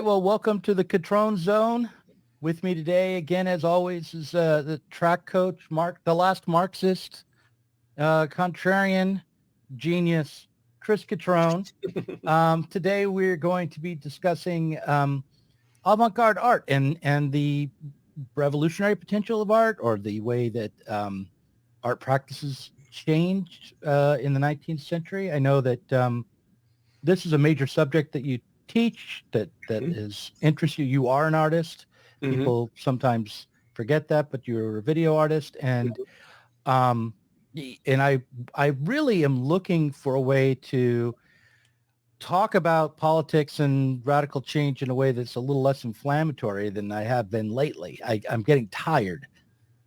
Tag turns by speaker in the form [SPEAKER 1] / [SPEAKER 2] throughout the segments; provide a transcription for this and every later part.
[SPEAKER 1] right. Well, welcome to the Cutrone Zone. With me today, again, as always, is the track coach, Mark, the last Marxist, contrarian, genius, Chris Cutrone. Today, we're going to be discussing avant-garde art and the revolutionary potential of art, or the way that art practices changed in the 19th century. I know that this is a major subject that you teach that is interests you. You are an artist. People sometimes forget that, but you're a video artist, and I really am looking for a way to talk about politics and radical change in a way that's a little less inflammatory than I have been lately. I'm getting tired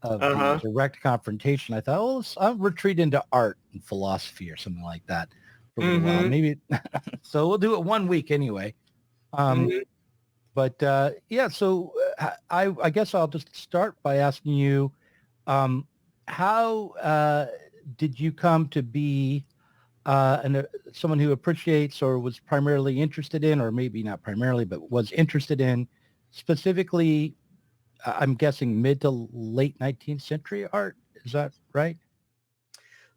[SPEAKER 1] of the direct confrontation. I thought, oh, I'll retreat into art and philosophy or something like that for a little while. Maybe so we'll do it 1 week anyway. But yeah, so I guess I'll just start by asking you, how did you come to be someone who appreciates or was primarily interested in, or maybe not primarily, but was interested in specifically, I'm guessing mid to late 19th century art? Is that right?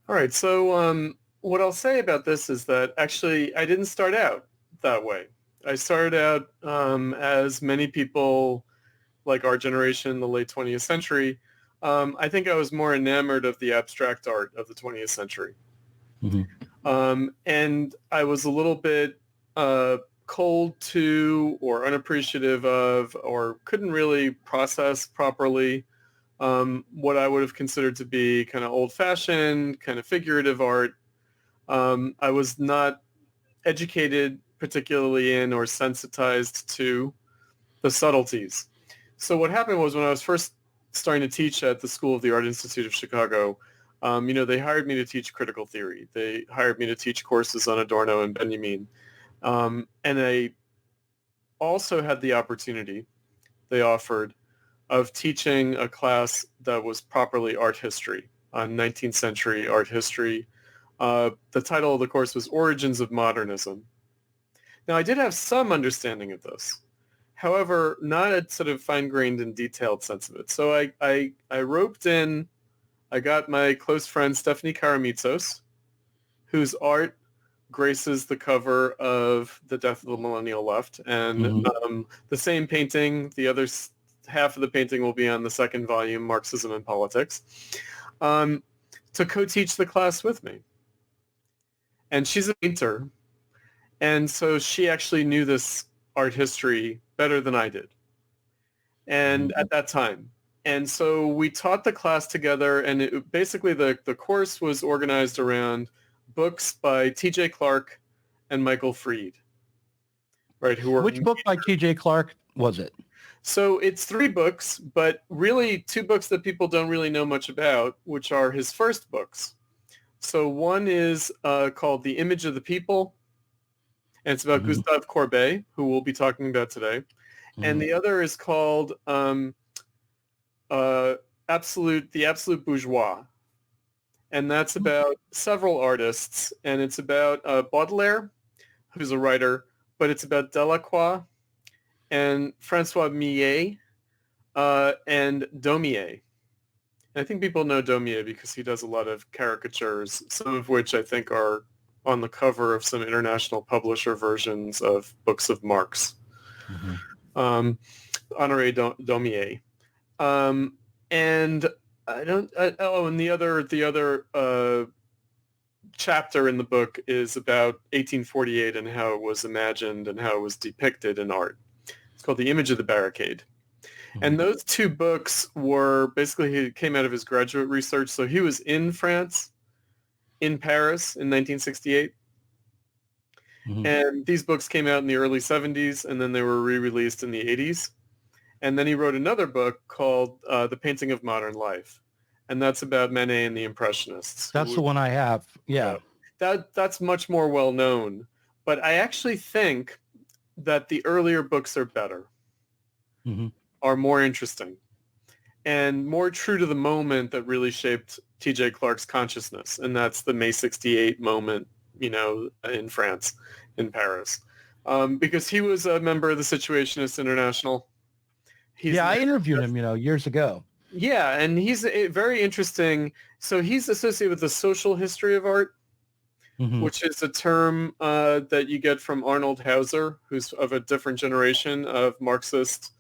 [SPEAKER 2] All right. So what I'll say about this is that actually I didn't start out that way. I started out as many people like our generation in the late 20th century. I think I was more enamored of the abstract art of the 20th century. And I was a little bit cold to or unappreciative of or couldn't really process properly what I would have considered to be kind of old-fashioned, kind of figurative art. I was not educated particularly in or sensitized to the subtleties. So what happened was when I was first starting to teach at the School of the Art Institute of Chicago, they hired me to teach critical theory. They hired me to teach courses on Adorno and Benjamin. And I also had the opportunity, they offered, of teaching a class that was properly art history, on 19th century art history. The title of the course was Origins of Modernism. Now, I did have some understanding of this. However, not a sort of fine-grained and detailed sense of it. So I roped in, I got my close friend Stephanie Karamitsos, whose art graces the cover of The Death of the Millennial Left. And the same painting, the other half of the painting will be on the second volume, Marxism and Politics, to co-teach the class with me. And she's a painter. And so she actually knew this art history better than I did. And at that time. And so we taught the class together, and basically the course was organized around books by T.J. Clark and Michael Fried. Right?
[SPEAKER 1] Which book by T.J. Clark was it?
[SPEAKER 2] So it's 3 books, but really 2 books that people don't really know much about, which are his first books. So one is called The Image of the People, and it's about Gustave Courbet, who we'll be talking about today. And the other is called The Absolute Bourgeois. And that's about several artists, and it's about Baudelaire, who's a writer, but it's about Delacroix and Francois Millet and Daumier. And I think people know Daumier because he does a lot of caricatures, some of which I think are on the cover of some international publisher versions of books of Marx. Honoré Daumier. And and the other chapter in the book is about 1848 and how it was imagined and how it was depicted in art. It's called The Image of the Barricade. And those 2 books were basically, he came out of his graduate research. So he was in France, in Paris in 1968. And these books came out in the early 70s, and then they were re-released in the 80s. And then he wrote another book called The Painting of Modern Life. And that's about Manet and the Impressionists.
[SPEAKER 1] That's the one I have. Yeah.
[SPEAKER 2] That's much more well known. But I actually think that the earlier books are better, are more interesting, and more true to the moment that really shaped T.J. Clark's consciousness. And that's the May 68 moment, in France, in Paris. because he was a member of the Situationist International.
[SPEAKER 1] Yeah, I interviewed him, years ago.
[SPEAKER 2] Yeah, and he's very interesting. So he's associated with the social history of art, which is a term that you get from Arnold Hauser, who's of a different generation of Marxist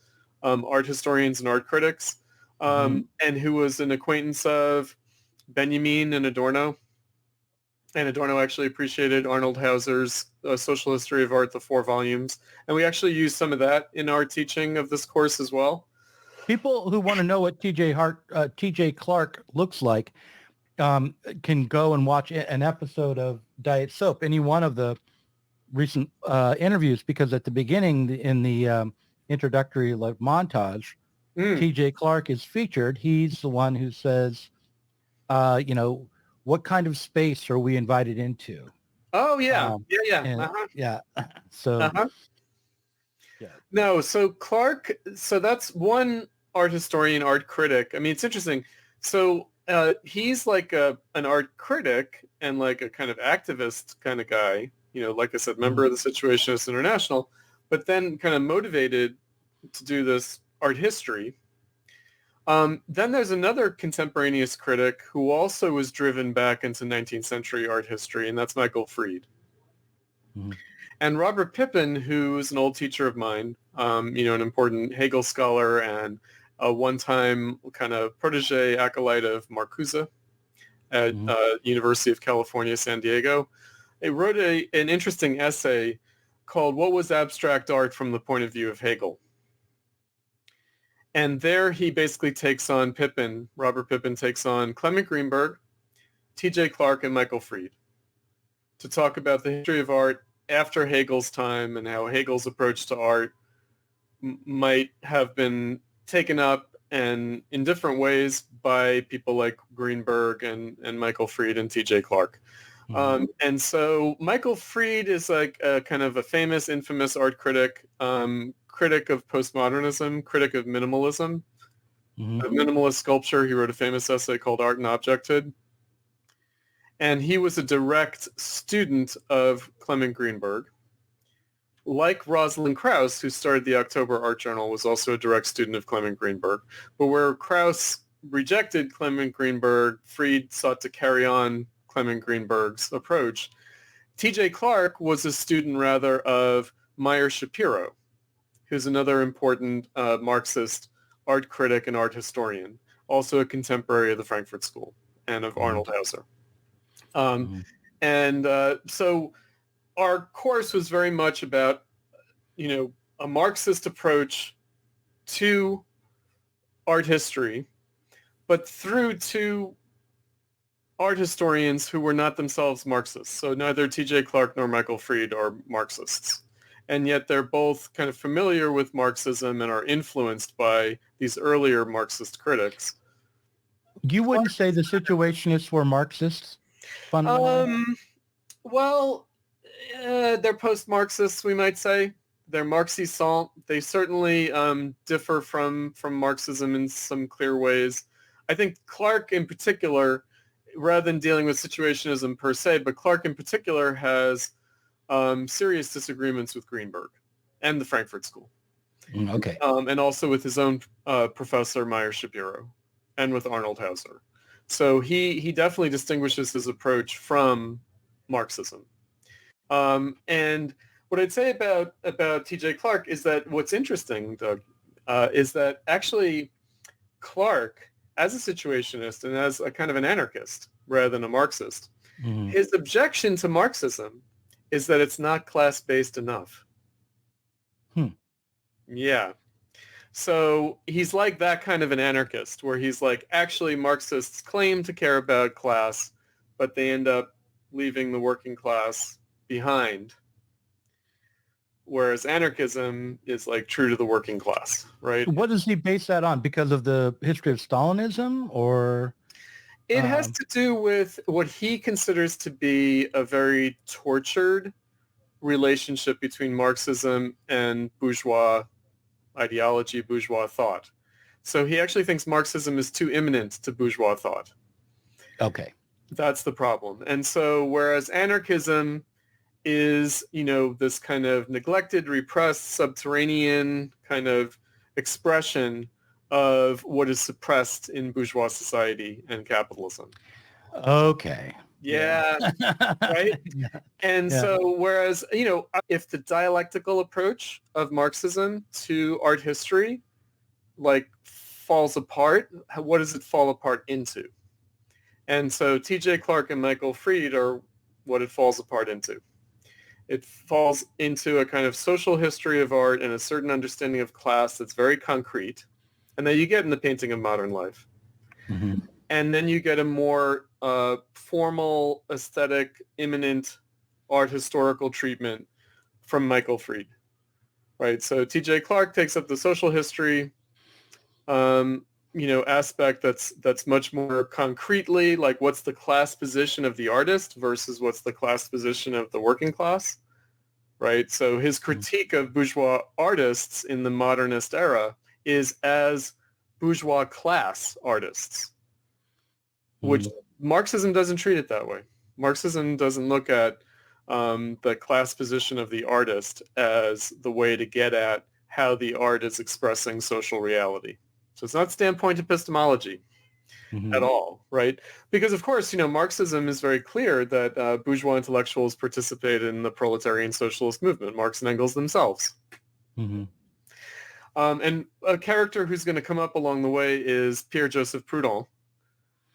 [SPEAKER 2] art historians and art critics, and who was an acquaintance of Benjamin and Adorno. And Adorno actually appreciated Arnold Hauser's Social History of Art, the 4 volumes. And we actually use some of that in our teaching of this course as well.
[SPEAKER 1] People who want to know what T.J. Clark looks like can go and watch an episode of Diet Soap, any one of the recent interviews, because at the beginning in the introductory montage, T.J. Clark is featured. He's the one who says, what kind of space are we invited into?
[SPEAKER 2] Oh, yeah.
[SPEAKER 1] Yeah. So,
[SPEAKER 2] yeah. No, so Clark, so that's one art historian, art critic. I mean, it's interesting. So he's like an art critic and like a kind of activist kind of guy, like I said, member of the Situationist International, but then kind of motivated to do this art history. Then there's another contemporaneous critic who also was driven back into 19th century art history, and that's Michael Fried. And Robert Pippin, who's an old teacher of mine, an important Hegel scholar and a one-time kind of protege acolyte of Marcuse at University of California, San Diego. He wrote an interesting essay called "What Was Abstract Art from the Point of View of Hegel?" And there he basically takes on Robert Pippin takes on Clement Greenberg, T.J. Clark, and Michael Fried to talk about the history of art after Hegel's time and how Hegel's approach to art might have been taken up and in different ways by people like Greenberg and Michael Fried and T.J. Clark. And so Michael Fried is like a kind of a famous, infamous art critic, critic of postmodernism, critic of minimalism, of minimalist sculpture. He wrote a famous essay called Art and Objecthood. And he was a direct student of Clement Greenberg. Like Rosalind Krauss, who started the October Art Journal, was also a direct student of Clement Greenberg. But where Krauss rejected Clement Greenberg, Fried sought to carry on Clement Greenberg's approach. T.J. Clark was a student, rather, of Meyer Shapiro, who's another important Marxist art critic and art historian, also a contemporary of the Frankfurt School and of Arnold Hauser. So our course was very much about, a Marxist approach to art history, but through two art historians who were not themselves Marxists. So neither T.J. Clark nor Michael Fried are Marxists. And yet they're both kind of familiar with Marxism and are influenced by these earlier Marxist critics.
[SPEAKER 1] You wouldn't say the Situationists were Marxists?
[SPEAKER 2] They're post-Marxists, we might say. They're Marxisants. They certainly differ from Marxism in some clear ways. I think Clark in particular, rather than dealing with Situationism per se, but Clark in particular has serious disagreements with Greenberg and the Frankfurt School.
[SPEAKER 1] Okay.
[SPEAKER 2] And also with his own professor, Meyer Shapiro, and with Arnold Hauser. So he definitely distinguishes his approach from Marxism. And what I'd say about T.J. Clark is that what's interesting, Doug, is that actually Clark, as a Situationist and as a kind of an anarchist rather than a Marxist, his objection to Marxism is that it's not class-based enough. Yeah. So he's like that kind of an anarchist where he's like, actually Marxists claim to care about class, but they end up leaving the working class behind. Whereas anarchism is like true to the working class, right?
[SPEAKER 1] What does he base that on? Because of the history of Stalinism, or?
[SPEAKER 2] It has to do with what he considers to be a very tortured relationship between Marxism and bourgeois ideology, bourgeois thought. So he actually thinks Marxism is too imminent to bourgeois thought.
[SPEAKER 1] Okay.
[SPEAKER 2] That's the problem. And so whereas anarchism is, this kind of neglected, repressed, subterranean kind of expression of what is suppressed in bourgeois society and capitalism.
[SPEAKER 1] Okay.
[SPEAKER 2] Yeah, right? And
[SPEAKER 1] Yeah.
[SPEAKER 2] so whereas, if the dialectical approach of Marxism to art history falls apart, what does it fall apart into? And so T.J. Clark and Michael Fried are what it falls apart into. It falls into a kind of social history of art and a certain understanding of class that's very concrete, and that you get in the painting of modern life.
[SPEAKER 1] Mm-hmm.
[SPEAKER 2] And then you get a more formal, aesthetic, immanent art historical treatment from Michael Fried, right? So T.J. Clark takes up the social history, aspect that's much more concretely like what's the class position of the artist versus what's the class position of the working class, right? So his critique of bourgeois artists in the modernist era is as bourgeois class artists, which Marxism doesn't treat it that way. Marxism doesn't look at the class position of the artist as the way to get at how the art is expressing social reality. So it's not standpoint epistemology at all, right? Because of course, Marxism is very clear that bourgeois intellectuals participated in the proletarian socialist movement, Marx and Engels themselves. And a character who's going to come up along the way is Pierre-Joseph Proudhon,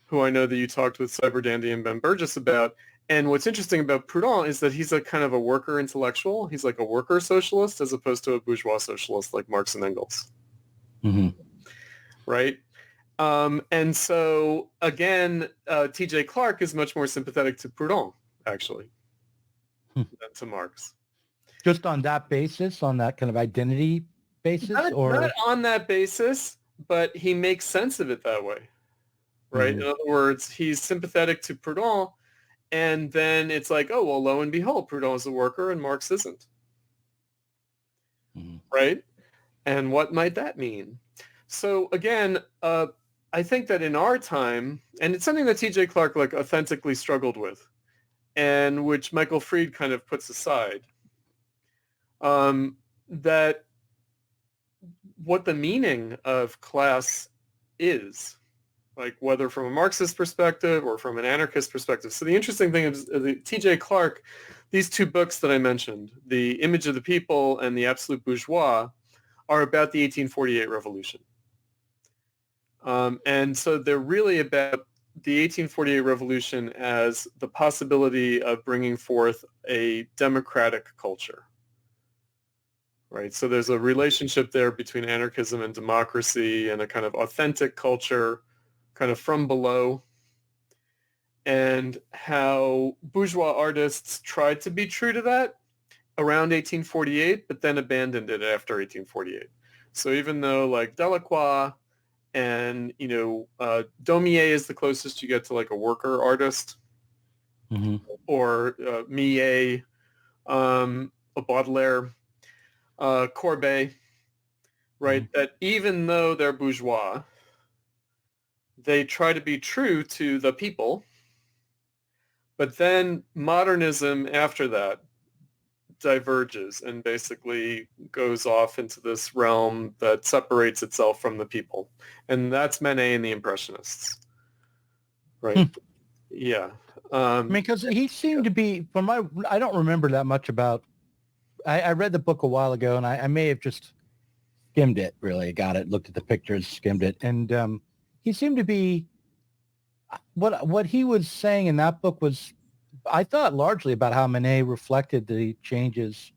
[SPEAKER 2] who I know that you talked with Cyber Dandy and Ben Burgess about. And what's interesting about Proudhon is that he's a kind of a worker intellectual. He's like a worker socialist as opposed to a bourgeois socialist like Marx and Engels. Right? And so, again, T.J. Clark is much more sympathetic to Proudhon, actually, than to Marx.
[SPEAKER 1] Just on that basis, on that kind of identity basis?
[SPEAKER 2] Not on that basis, but he makes sense of it that way, right? In other words, he's sympathetic to Proudhon, and then it's like, oh, well, lo and behold, Proudhon is a worker and Marx isn't, right? And what might that mean? So again, I think that in our time, and it's something that T.J. Clark authentically struggled with, and which Michael Fried kind of puts aside, that what the meaning of class is, like whether from a Marxist perspective or from an anarchist perspective. So the interesting thing is T.J. Clark, these two books that I mentioned, The Image of the People and The Absolute Bourgeois, are about the 1848 revolution. And so they're really about the 1848 revolution as the possibility of bringing forth a democratic culture, right? So there's a relationship there between anarchism and democracy and a kind of authentic culture kind of from below, and how bourgeois artists tried to be true to that around 1848, but then abandoned it after 1848. So even though like Delacroix and, Daumier is the closest you get to like a worker artist, or Millet, Baudelaire, Courbet, right? That even though they're bourgeois, they try to be true to the people, but then modernism after that diverges and basically goes off into this realm that separates itself from the people. And that's Manet and the Impressionists. Right? Yeah.
[SPEAKER 1] Because he seemed to be, I don't remember that much about, I read the book a while ago and I may have just skimmed it, really, got it, looked at the pictures, skimmed it. And he seemed to be, what he was saying in that book was, I thought largely about how Manet reflected the changes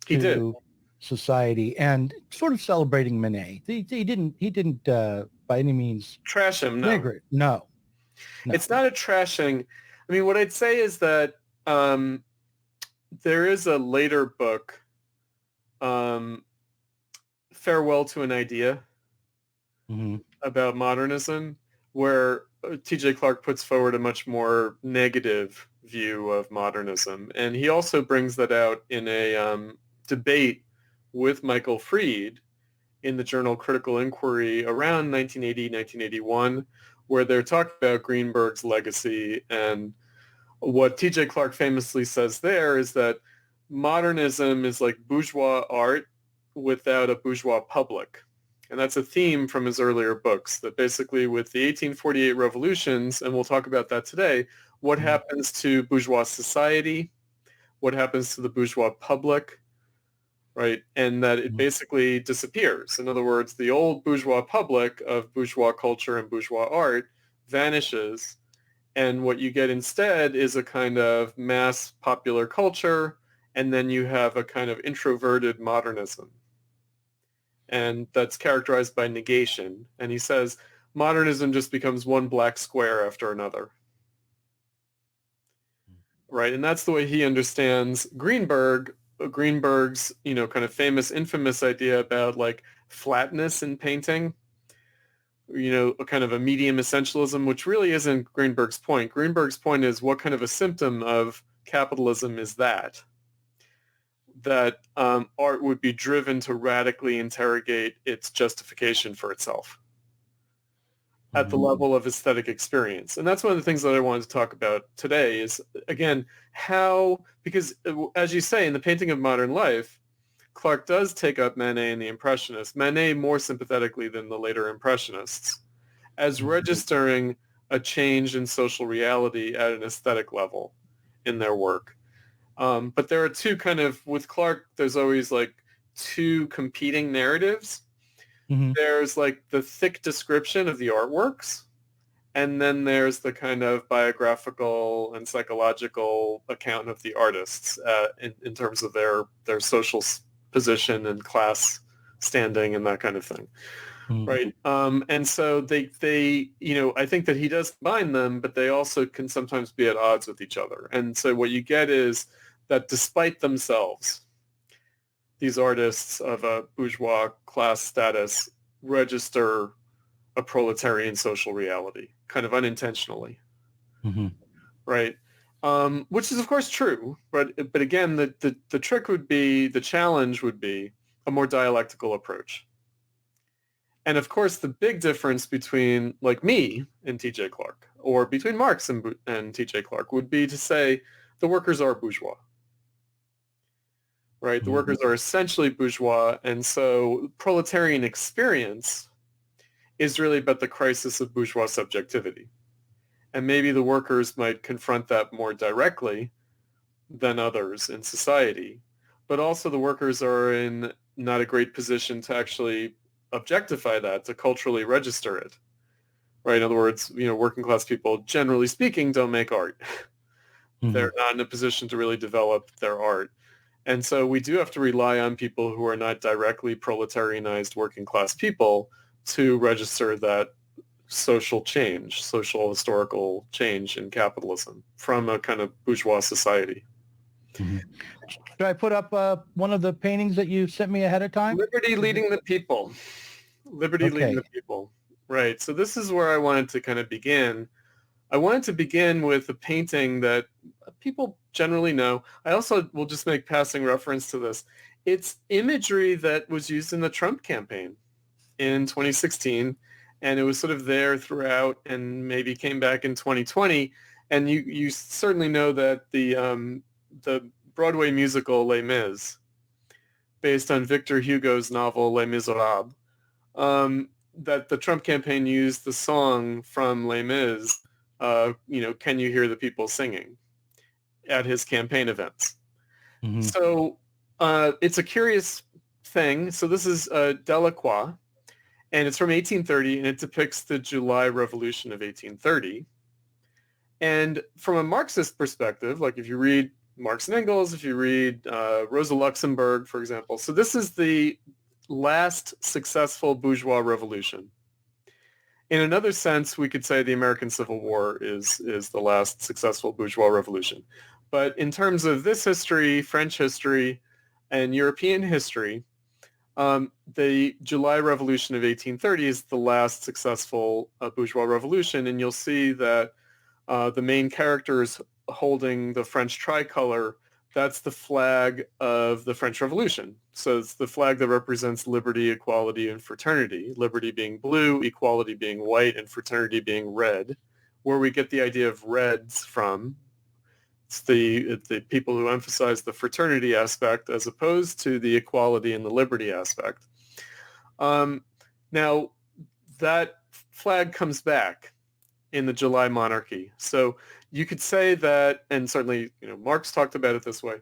[SPEAKER 1] to society and sort of celebrating Manet. He didn't by any means
[SPEAKER 2] trash him.
[SPEAKER 1] No.
[SPEAKER 2] It's not a trashing. I mean, what I'd say is that there is a later book, Farewell to an Idea, about modernism, where T.J. Clark puts forward a much more negative view of modernism. And he also brings that out in a debate with Michael Fried in the journal Critical Inquiry around 1980, 1981, where they're talking about Greenberg's legacy and what T.J. Clark famously says there is that modernism is like bourgeois art without a bourgeois public. And that's a theme from his earlier books, that basically with the 1848 revolutions, and we'll talk about that today, what happens to bourgeois society, what happens to the bourgeois public, right? And that it basically disappears. In other words, the old bourgeois public of bourgeois culture and bourgeois art vanishes. And what you get instead is a kind of mass popular culture, and then you have a kind of introverted modernism. And that's characterized by negation. And he says modernism just becomes one black square after another. Right? And that's the way he understands Greenberg's, kind of famous, infamous idea about like flatness in painting, a kind of a medium essentialism, which really isn't Greenberg's point. Greenberg's point is, what kind of a symptom of capitalism is that art would be driven to radically interrogate its justification for itself at the level of aesthetic experience. And that's one of the things that I wanted to talk about today is, again, because as you say, in the painting of modern life, Clark does take up Manet and the Impressionists, Manet more sympathetically than the later Impressionists, as registering a change in social reality at an aesthetic level in their work. But there are two with Clark, there's always like two competing narratives. There's like the thick description of the artworks, and then there's the kind of biographical and psychological account of the artists in terms of their social position and class standing and that kind of thing. Right. And so they I think that he does combine them, but they also can sometimes be at odds with each other. And so what you get is that despite themselves, these artists of a bourgeois class status register a proletarian social reality, kind of unintentionally. Right. Which is, of course, true. But again, the trick would be, the challenge would be a more dialectical approach. And of course, the big difference between like me and T.J. Clark, or between Marx and T.J. Clark, would be to say the workers are bourgeois. Right? The workers are essentially bourgeois, and so proletarian experience is really about the crisis of bourgeois subjectivity. And maybe the workers might confront that more directly than others in society, but also the workers are in not a great position to actually objectify that, to culturally register it. Right? In other words, working class people, generally speaking, don't make art. They're not in a position to really develop their art. And so we do have to rely on people who are not directly proletarianized working class people to register that social historical change in capitalism from a kind of bourgeois society.
[SPEAKER 1] Should I put up one of the paintings that you sent me ahead of time?
[SPEAKER 2] Liberty leading the people. Leading the people. Right. So this is where I wanted to kind of begin. I wanted to begin with a painting that people generally know. I also will just make passing reference to this. It's imagery that was used in the Trump campaign in 2016, and it was sort of there throughout and maybe came back in 2020. And you certainly know that the Broadway musical Les Mis, based on Victor Hugo's novel Les Miserables, that the Trump campaign used the song from Les Mis, Can You Hear the People Singing, at his campaign events. So it's a curious thing. So this is Delacroix, and it's from 1830, and it depicts the July Revolution of 1830. And from a Marxist perspective, like if you read Marx and Engels, if you read Rosa Luxemburg, for example, so this is the last successful bourgeois revolution. In another sense, we could say the American Civil War is the last successful bourgeois revolution. But in terms of this history, French history, and European history, the July Revolution of 1830 is the last successful bourgeois revolution, and you'll see that the main characters holding the French tricolor, that's the flag of the French Revolution. So it's the flag that represents liberty, equality, and fraternity. Liberty being blue, equality being white, and fraternity being red, where we get the idea of reds from. It's the people who emphasize the fraternity aspect as opposed to the equality and the liberty aspect. Now, that flag comes back in the July monarchy. So you could say that, and certainly Marx talked about it this way,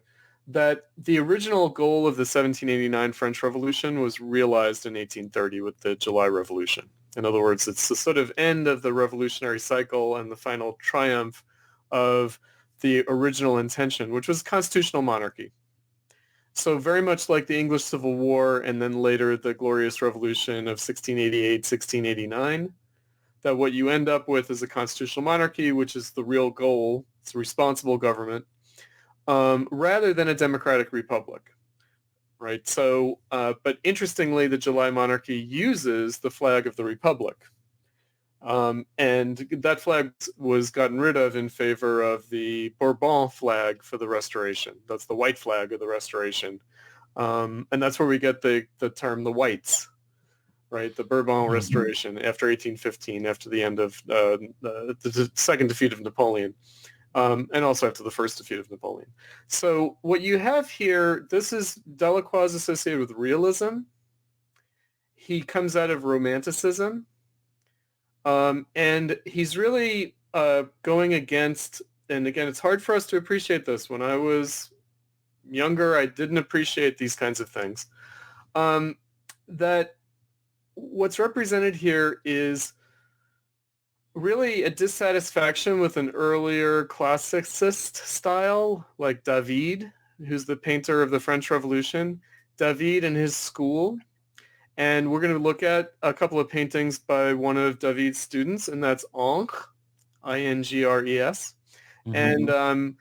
[SPEAKER 2] that the original goal of the 1789 French Revolution was realized in 1830 with the July Revolution. In other words, it's the sort of end of the revolutionary cycle and the final triumph of the original intention, which was constitutional monarchy. So very much like the English Civil War and then later the Glorious Revolution of 1688, 1689, that what you end up with is a constitutional monarchy, which is the real goal. It's a responsible government, rather than a democratic republic, right? So, but interestingly, the July monarchy uses the flag of the republic. And that flag was gotten rid of in favor of the Bourbon flag for the Restoration. That's the white flag of the Restoration. And that's where we get the term the whites, right? The Bourbon Restoration after 1815, after the end of the second defeat of Napoleon, and also after the first defeat of Napoleon. So what you have here, this is Delacroix is associated with realism. He comes out of Romanticism. And he's really going against, and again, it's hard for us to appreciate this. When I was younger, I didn't appreciate these kinds of things. That what's represented here is really a dissatisfaction with an earlier classicist style, like David, who's the painter of the French Revolution. David and his school. And we're going to look at a couple of paintings by one of David's students, and that's Ingres, I-N-G-R-E-S. Mm-hmm. And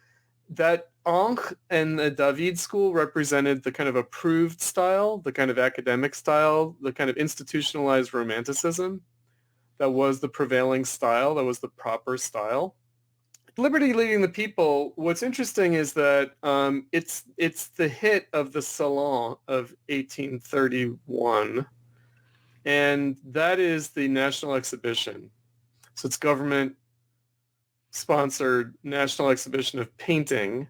[SPEAKER 2] that Ingres and the David school represented the kind of approved style, the kind of academic style, the kind of institutionalized Romanticism that was the prevailing style, that was the proper style. Liberty Leading the People, what's interesting is that it's the hit of the Salon of 1831, and that is the national exhibition. So it's government-sponsored national exhibition of painting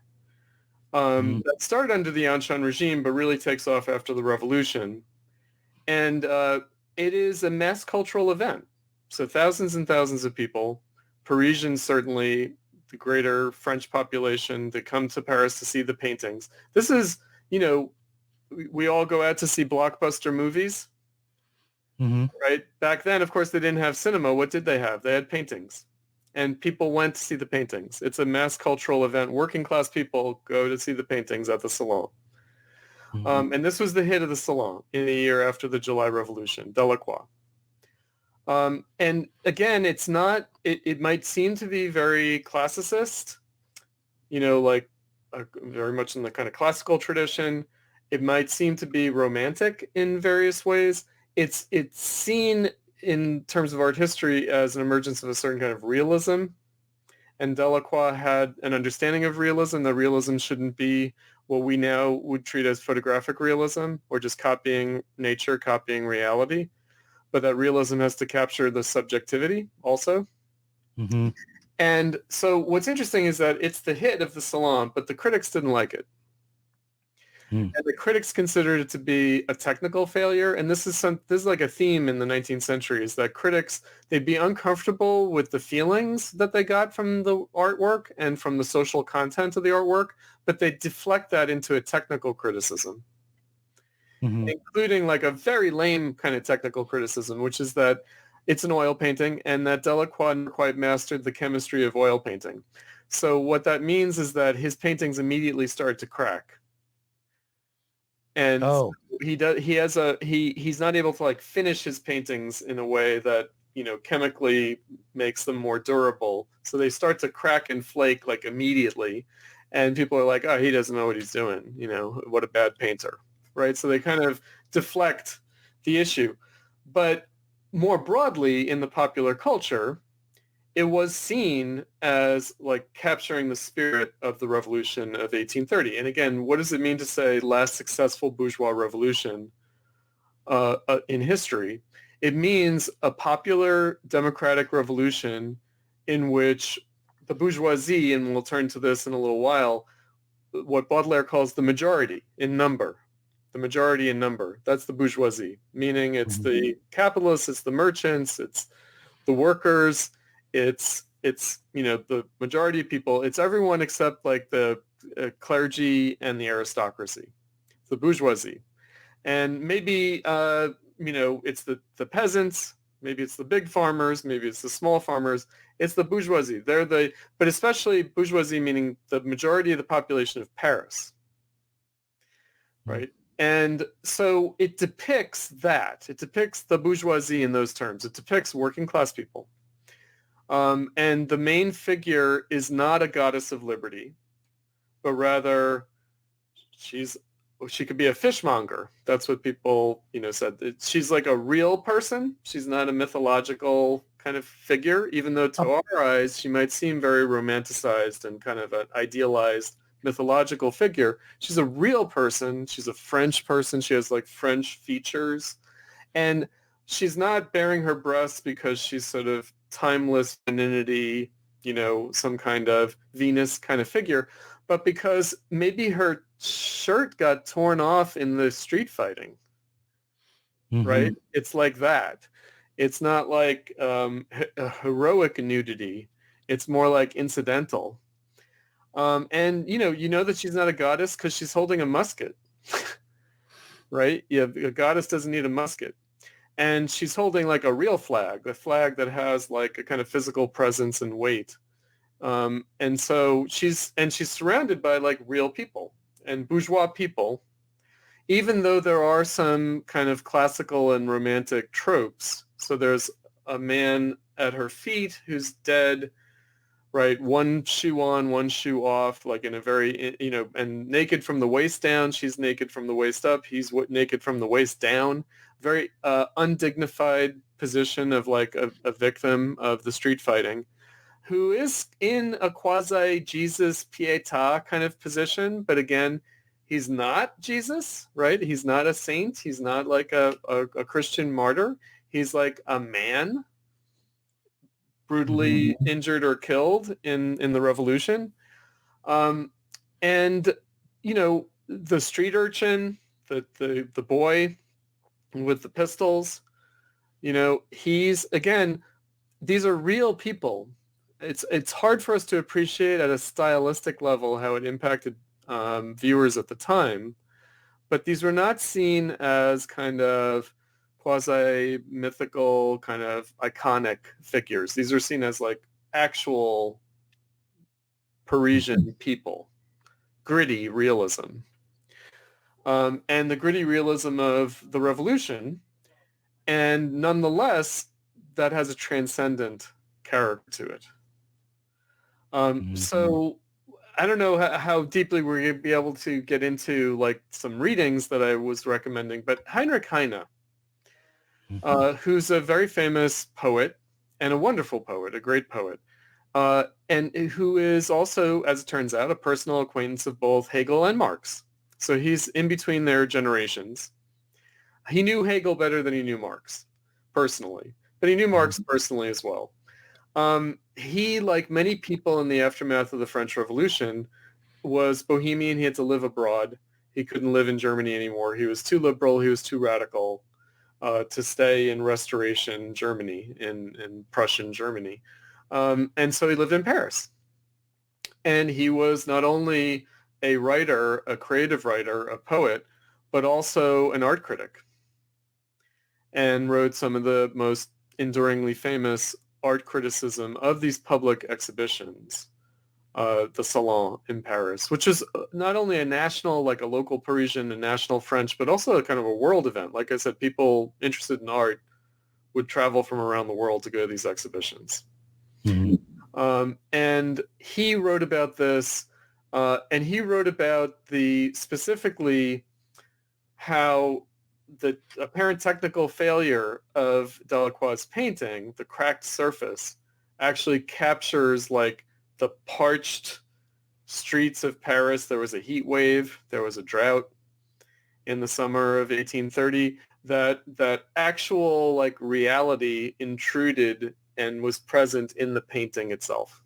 [SPEAKER 2] that started under the Ancien regime, but really takes off after the revolution. And it is a mass cultural event. So thousands and thousands of people, Parisians certainly, the greater French population that come to Paris to see the paintings. This is, we all go out to see blockbuster movies, right? Back then, of course, they didn't have cinema. What did they have? They had paintings, and people went to see the paintings. It's a mass cultural event. Working class people go to see the paintings at the Salon. And this was the hit of the Salon in the year after the July Revolution, Delacroix. And again, it's not, it might seem to be very classicist, like very much in the kind of classical tradition. It might seem to be romantic in various ways. It's seen in terms of art history as an emergence of a certain kind of realism. And Delacroix had an understanding of realism, that realism shouldn't be what we now would treat as photographic realism, or just copying nature, copying reality. But that realism has to capture the subjectivity also. And so what's interesting is that it's the hit of the Salon, but the critics didn't like it. And the critics considered it to be a technical failure. And this is like a theme in the 19th century, is that critics, they'd be uncomfortable with the feelings that they got from the artwork and from the social content of the artwork, but they deflect that into a technical criticism. Including like a very lame kind of technical criticism, which is that it's an oil painting and that Delacroix never quite mastered the chemistry of oil painting. So what that means is that his paintings immediately start to crack. And he's not able to like finish his paintings in a way that, chemically makes them more durable. So they start to crack and flake like immediately. And people are like, oh, he doesn't know what he's doing. What a bad painter. Right? So they kind of deflect the issue. But more broadly in the popular culture, it was seen as like capturing the spirit of the revolution of 1830. And again, what does it mean to say last successful bourgeois revolution in history? It means a popular democratic revolution in which the bourgeoisie, and we'll turn to this in a little while, what Baudelaire calls the majority in number. The majority in number. That's the bourgeoisie, meaning it's the capitalists, it's the merchants, it's the workers, it's the majority of people. It's everyone except like the clergy and the aristocracy, the bourgeoisie. And maybe, it's the peasants, maybe it's the big farmers, maybe it's the small farmers. It's the bourgeoisie. But especially bourgeoisie, meaning the majority of the population of Paris, right? And so it depicts that. It depicts the bourgeoisie in those terms. It depicts working class people. And the main figure is not a goddess of liberty, but rather she could be a fishmonger. That's what people, said. She's like a real person. She's not a mythological kind of figure, even though to our eyes, she might seem very romanticized and kind of an idealized mythological figure. She's a real person. She's a French person. She has like French features. And she's not bearing her breasts because she's sort of timeless femininity, some kind of Venus kind of figure, but because maybe her shirt got torn off in the street fighting, right? It's like that. It's not like a heroic nudity. It's more like incidental. And you know that she's not a goddess because she's holding a musket, right? Yeah, a goddess doesn't need a musket. And she's holding like a real flag, a flag that has like a kind of physical presence and weight. And so she's surrounded by like real people and bourgeois people, even though there are some kind of classical and romantic tropes. So there's a man at her feet who's dead, right? One shoe on, one shoe off, like in a very, and naked from the waist down. She's naked from the waist up. He's naked from the waist down. Very undignified position of like a victim of the street fighting, who is in a quasi-Jesus Pietà kind of position. But again, he's not Jesus, right? He's not a saint. He's not like a Christian martyr. He's like a man brutally injured or killed in the revolution. And, the street urchin, the boy with the pistols, he's, again, these are real people. It's hard for us to appreciate at a stylistic level how it impacted viewers at the time, but these were not seen as kind of quasi-mythical, kind of iconic figures. These are seen as like actual Parisian people, gritty realism. And the gritty realism of the revolution, and nonetheless, that has a transcendent character to it. So I don't know how deeply we're going to be able to get into like some readings that I was recommending, but Heinrich Heine, who's a very famous poet and a wonderful poet, a great poet, and who is also, as it turns out, a personal acquaintance of both Hegel and Marx. So he's in between their generations. He knew Hegel better than he knew Marx personally, but he knew Marx personally as well. He, like many people in the aftermath of the French Revolution, was bohemian. He had to live abroad. He couldn't live in Germany anymore. He was too liberal. He was too radical to stay in Restoration Germany, in Prussian Germany. And so he lived in Paris. And he was not only a writer, a creative writer, a poet, but also an art critic, and wrote some of the most enduringly famous art criticism of these public exhibitions, the Salon in Paris, which is not only a national, like a local Parisian and national French, but also a kind of a world event. Like I said, people interested in art would travel from around the world to go to these exhibitions. And he wrote about this, and he wrote about specifically how the apparent technical failure of Delacroix's painting, the cracked surface, actually captures like the parched streets of Paris. There was a heat wave. There was a drought in the summer of 1830. That actual like reality intruded and was present in the painting itself.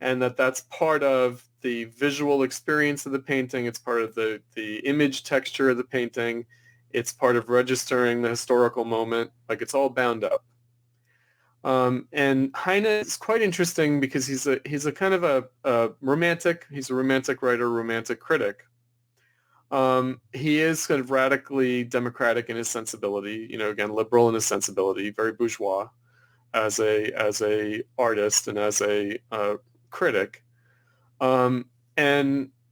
[SPEAKER 2] and that's part of the visual experience of the painting. It's part of the image texture of the painting. It's part of registering the historical moment. Like, it's all bound up. And Heine is quite interesting because he's a kind of a romantic. He's a romantic writer, romantic critic. He is kind of radically democratic in his sensibility. Again, liberal in his sensibility, very bourgeois as a artist and as a critic. And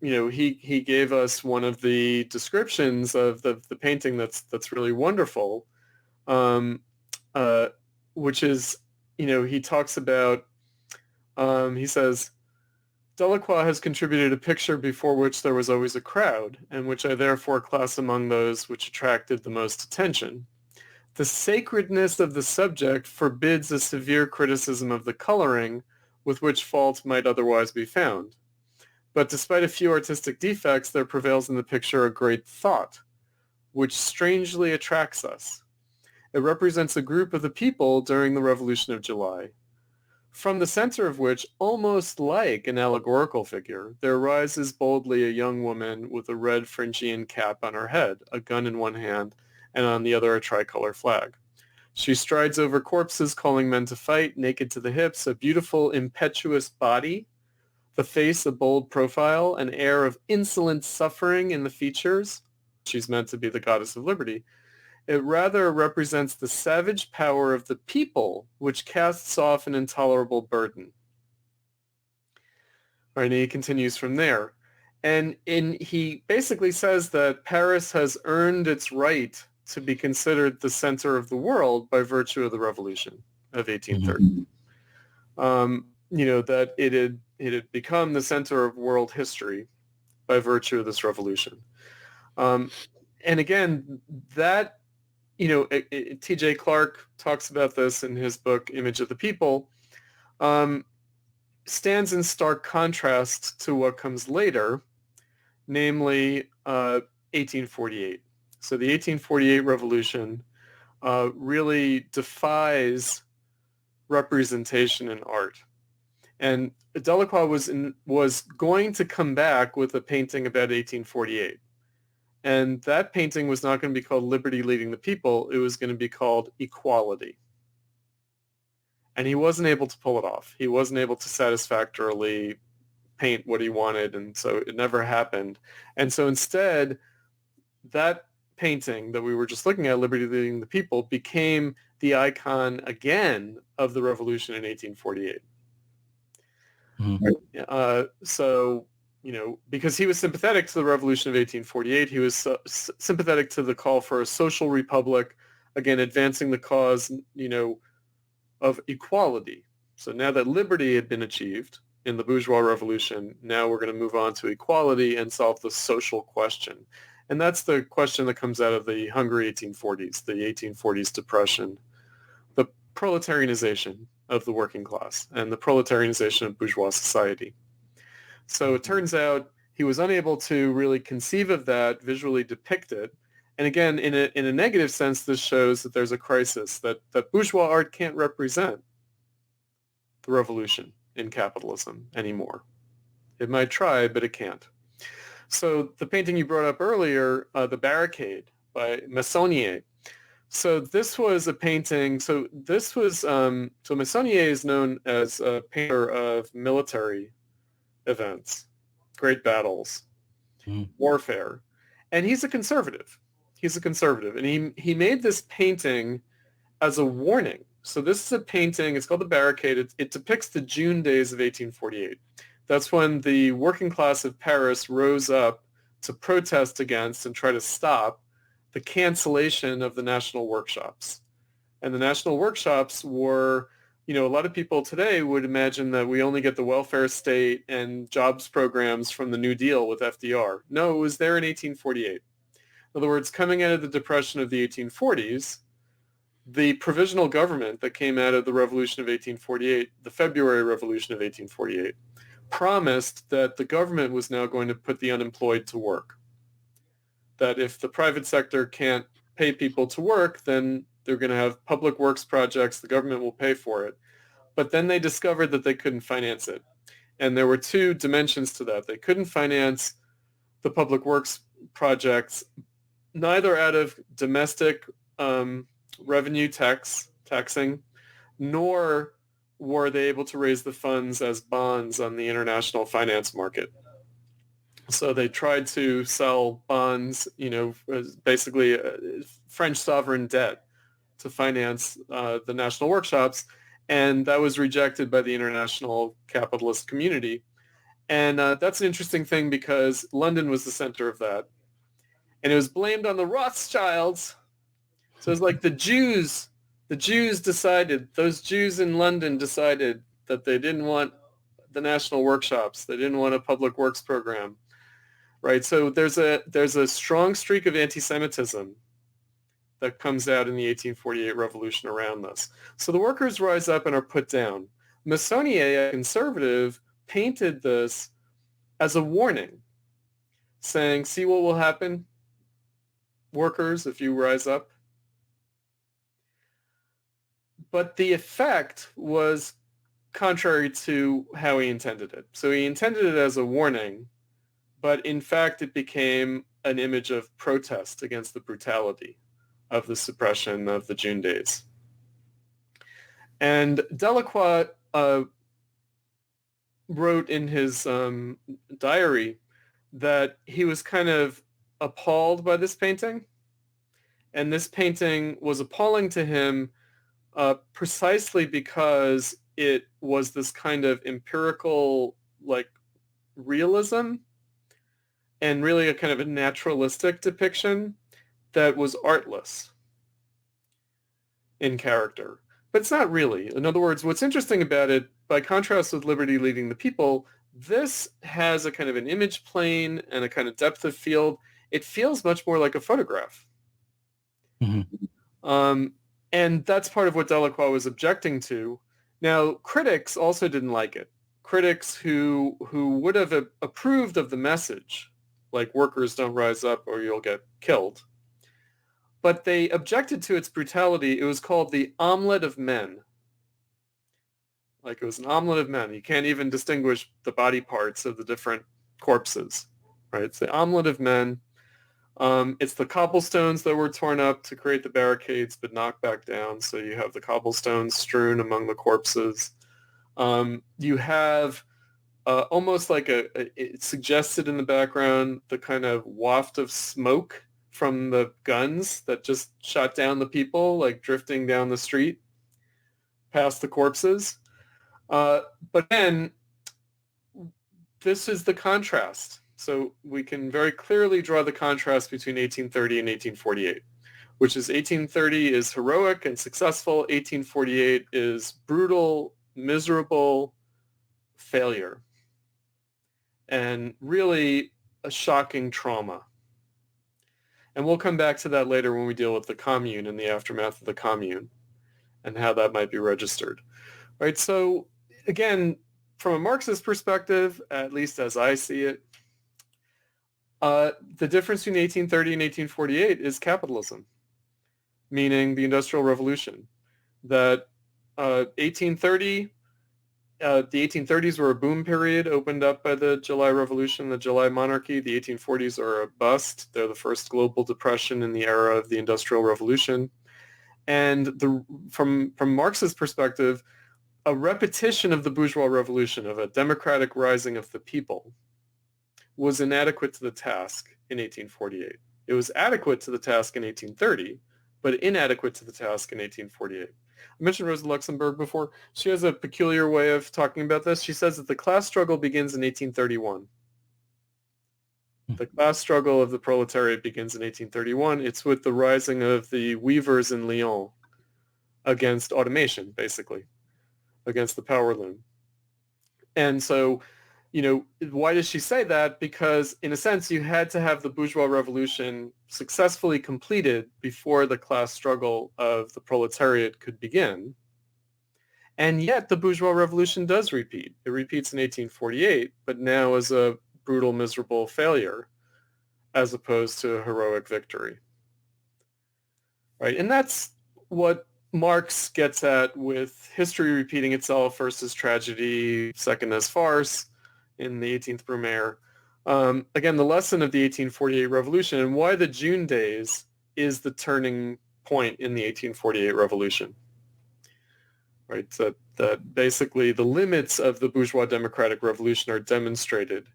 [SPEAKER 2] he gave us one of the descriptions of the painting that's really wonderful, which is, he talks about, he says, Delacroix has contributed a picture before which there was always a crowd, and which I therefore class among those which attracted the most attention. The sacredness of the subject forbids a severe criticism of the coloring, with which fault might otherwise be found. But despite a few artistic defects, there prevails in the picture a great thought, which strangely attracts us. It represents a group of the people during the Revolution of July, from the center of which, almost like an allegorical figure, there rises boldly a young woman with a red Phrygian cap on her head, a gun in one hand, and on the other a tricolor flag. She strides over corpses, calling men to fight, naked to the hips, a beautiful, impetuous body, the face a bold profile, an air of insolent suffering in the features. She's meant to be the goddess of liberty. It rather represents the savage power of the people, which casts off an intolerable burden. All right, and he continues from there. And he basically says that Paris has earned its right to be considered the center of the world by virtue of the Revolution of 1830. That it had become the center of world history by virtue of this revolution. And again, that, T.J. Clark talks about this in his book, Image of the People, stands in stark contrast to what comes later, namely 1848. So the 1848 revolution really defies representation in art. And Delacroix was going to come back with a painting about 1848. And that painting was not going to be called Liberty Leading the People. It was going to be called Equality. And he wasn't able to pull it off. He wasn't able to satisfactorily paint what he wanted, and so it never happened. And so instead, that painting that we were just looking at, Liberty Leading the People, became the icon again of the revolution in 1848. Mm-hmm. So, because he was sympathetic to the revolution of 1848, he was sympathetic to the call for a social republic, again, advancing the cause, of equality. So now that liberty had been achieved in the bourgeois revolution, now we're going to move on to equality and solve the social question. And that's the question that comes out of the hungry 1840s, the 1840s depression, the proletarianization of the working class and the proletarianization of bourgeois society. So it turns out he was unable to really conceive of that, visually depict it. And again, in a negative sense, this shows that there's a crisis, that bourgeois art can't represent the revolution in capitalism anymore. It might try, but it can't. So the painting you brought up earlier, The Barricade by Meissonier. So this was a painting, so Meissonier is known as a painter of military events, great battles, warfare. And he's a conservative. And he made this painting as a warning. So this is a painting, it's called The Barricade. It depicts the June days of 1848. That's when the working class of Paris rose up to protest against and try to stop the cancellation of the national workshops. And the national workshops were, a lot of people today would imagine that we only get the welfare state and jobs programs from the New Deal with FDR. No, it was there in 1848. In other words, coming out of the Depression of the 1840s, the provisional government that came out of the Revolution of 1848, the February Revolution of 1848, promised that the government was now going to put the unemployed to work. That if the private sector can't pay people to work, then they're going to have public works projects, the government will pay for it. But then they discovered that they couldn't finance it. And there were two dimensions to that. They couldn't finance the public works projects, neither out of domestic revenue taxing, nor were they able to raise the funds as bonds on the international finance market. So they tried to sell bonds, basically French sovereign debt to finance the national workshops, and that was rejected by the international capitalist community. And that's an interesting thing because London was the center of that. And it was blamed on the Rothschilds. So it was like the Jews decided, those Jews in London decided that they didn't want the national workshops. They didn't want a public works program, right? So there's a strong streak of anti-Semitism that comes out in the 1848 revolution around this. So the workers rise up and are put down. Meissonier, a conservative, painted this as a warning, saying, see what will happen, workers, if you rise up. But the effect was contrary to how he intended it. So he intended it as a warning, but in fact it became an image of protest against the brutality of the suppression of the June days. And Delacroix wrote in his diary that he was kind of appalled by this painting. And this painting was appalling to him precisely because it was this kind of empirical, like, realism and really a kind of a naturalistic depiction that was artless in character. But it's not really. In other words, what's interesting about it, by contrast with Liberty Leading the People, this has a kind of an image plane and a kind of depth of field. It feels much more like a photograph. Mm-hmm. And that's part of what Delacroix was objecting to. Now, critics also didn't like it. Critics who would have approved of the message, like workers don't rise up or you'll get killed, but they objected to its brutality. It was called the omelet of men. Like it was an omelet of men. You can't even distinguish the body parts of the different corpses, right? It's the omelet of men. It's the cobblestones that were torn up to create the barricades but knocked back down. So you have the cobblestones strewn among the corpses. You have almost like it suggested in the background the kind of waft of smoke from the guns that just shot down the people, like drifting down the street past the corpses. But then this is the contrast. So we can very clearly draw the contrast between 1830 and 1848, which is 1830 is heroic and successful. 1848 is brutal, miserable failure, and really a shocking trauma. And we'll come back to that later when we deal with the Commune and the aftermath of the Commune and how that might be registered. Right? So again, from a Marxist perspective, at least as I see it, the difference between 1830 and 1848 is capitalism, meaning the Industrial Revolution. That 1830, the 1830s were a boom period opened up by the July Revolution, the July Monarchy. The 1840s are a bust. They're the first global depression in the era of the Industrial Revolution. And from Marx's perspective, a repetition of the bourgeois revolution, of a democratic rising of the people, was inadequate to the task in 1848. It was adequate to the task in 1830, but inadequate to the task in 1848. I mentioned Rosa Luxemburg before. She has a peculiar way of talking about this. She says that the class struggle begins in 1831. The class struggle of the proletariat begins in 1831. It's with the rising of the weavers in Lyon against automation, basically, against the power loom. And so, why does she say that? Because in a sense, you had to have the bourgeois revolution successfully completed before the class struggle of the proletariat could begin. And yet the bourgeois revolution does repeat. It repeats in 1848, but now as a brutal, miserable failure as opposed to a heroic victory. Right? And that's what Marx gets at with history repeating itself, first as tragedy, second as farce. in the 18th Brumaire. Again, the lesson of the 1848 revolution and why the June days is the turning point in the 1848 revolution. Right, that basically the limits of the bourgeois democratic revolution are demonstrated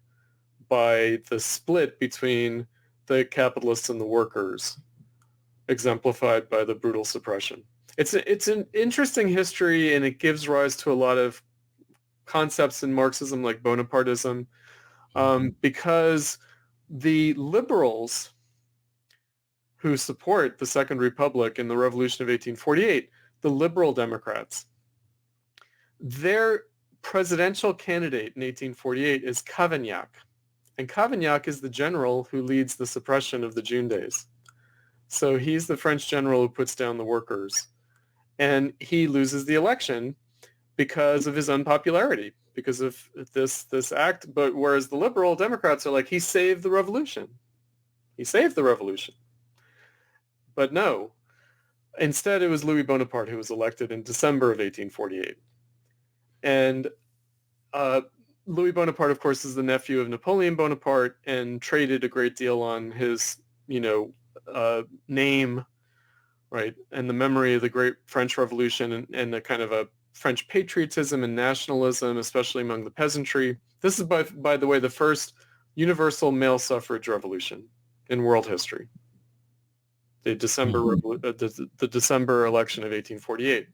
[SPEAKER 2] by the split between the capitalists and the workers, exemplified by the brutal suppression. It's an interesting history, and it gives rise to a lot of concepts in Marxism like Bonapartism, because the liberals who support the Second Republic and the Revolution of 1848, the liberal Democrats, their presidential candidate in 1848 is Cavaignac. And Cavaignac is the general who leads the suppression of the June days. So he's the French general who puts down the workers. And he loses the election because of his unpopularity, because of this act. But whereas the liberal Democrats are like, he saved the revolution. He saved the revolution. But no. Instead, it was Louis Bonaparte who was elected in December of 1848. And Louis Bonaparte, of course, is the nephew of Napoleon Bonaparte and traded a great deal on his, name, right, and the memory of the great French Revolution and the kind of a French patriotism and nationalism, especially among the peasantry. This is, by the way, the first universal male suffrage revolution in world history. The December election of 1848.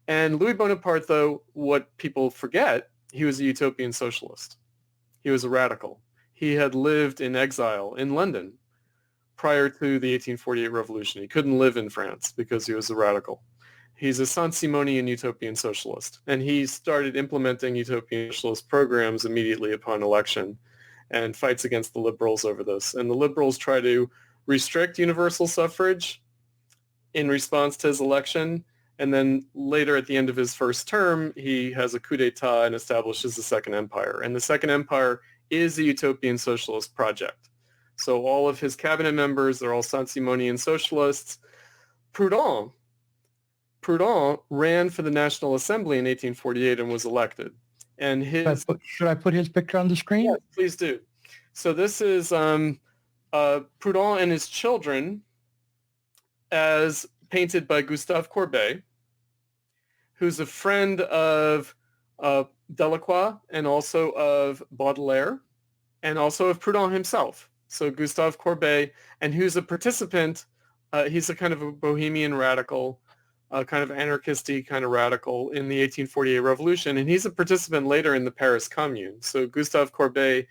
[SPEAKER 2] And Louis Bonaparte, though, what people forget, he was a utopian socialist. He was a radical. He had lived in exile in London prior to the 1848 revolution. He couldn't live in France because he was a radical. He's a Saint-Simonian utopian socialist. And he started implementing utopian socialist programs immediately upon election and fights against the liberals over this. And the liberals try to restrict universal suffrage in response to his election. And then later at the end of his first term, he has a coup d'etat and establishes the Second Empire. And the Second Empire is a utopian socialist project. So all of his cabinet members, they're all Saint-Simonian socialists. Proudhon ran for the National Assembly in 1848 and was elected. And
[SPEAKER 1] should I put his picture on the screen?
[SPEAKER 2] Yes, please do. So this is Proudhon and his children as painted by Gustave Courbet, who's a friend of Delacroix and also of Baudelaire and also of Proudhon himself. So Gustave Courbet, and who's a participant, he's a kind of a bohemian radical, kind of anarchisty kind of radical in the 1848 revolution, and he's a participant later in the Paris Commune. So Gustave Courbet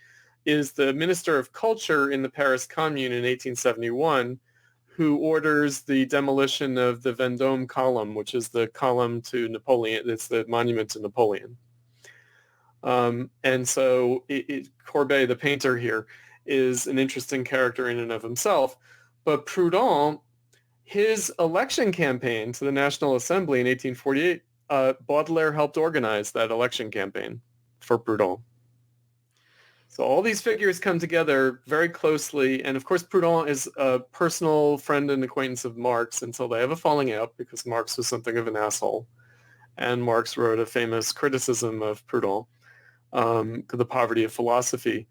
[SPEAKER 2] is the Minister of Culture in the Paris Commune in 1871, who orders the demolition of the Vendôme column, which is the column to Napoleon. It's the monument to Napoleon. And so Courbet, the painter here, is an interesting character in and of himself. But Proudhon, his election campaign to the National Assembly in 1848, Baudelaire helped organize that election campaign for Proudhon. So all these figures come together very closely. And of course, Proudhon is a personal friend and acquaintance of Marx until they have a falling out because Marx was something of an asshole. And Marx wrote a famous criticism of Proudhon, The Poverty of Philosophy,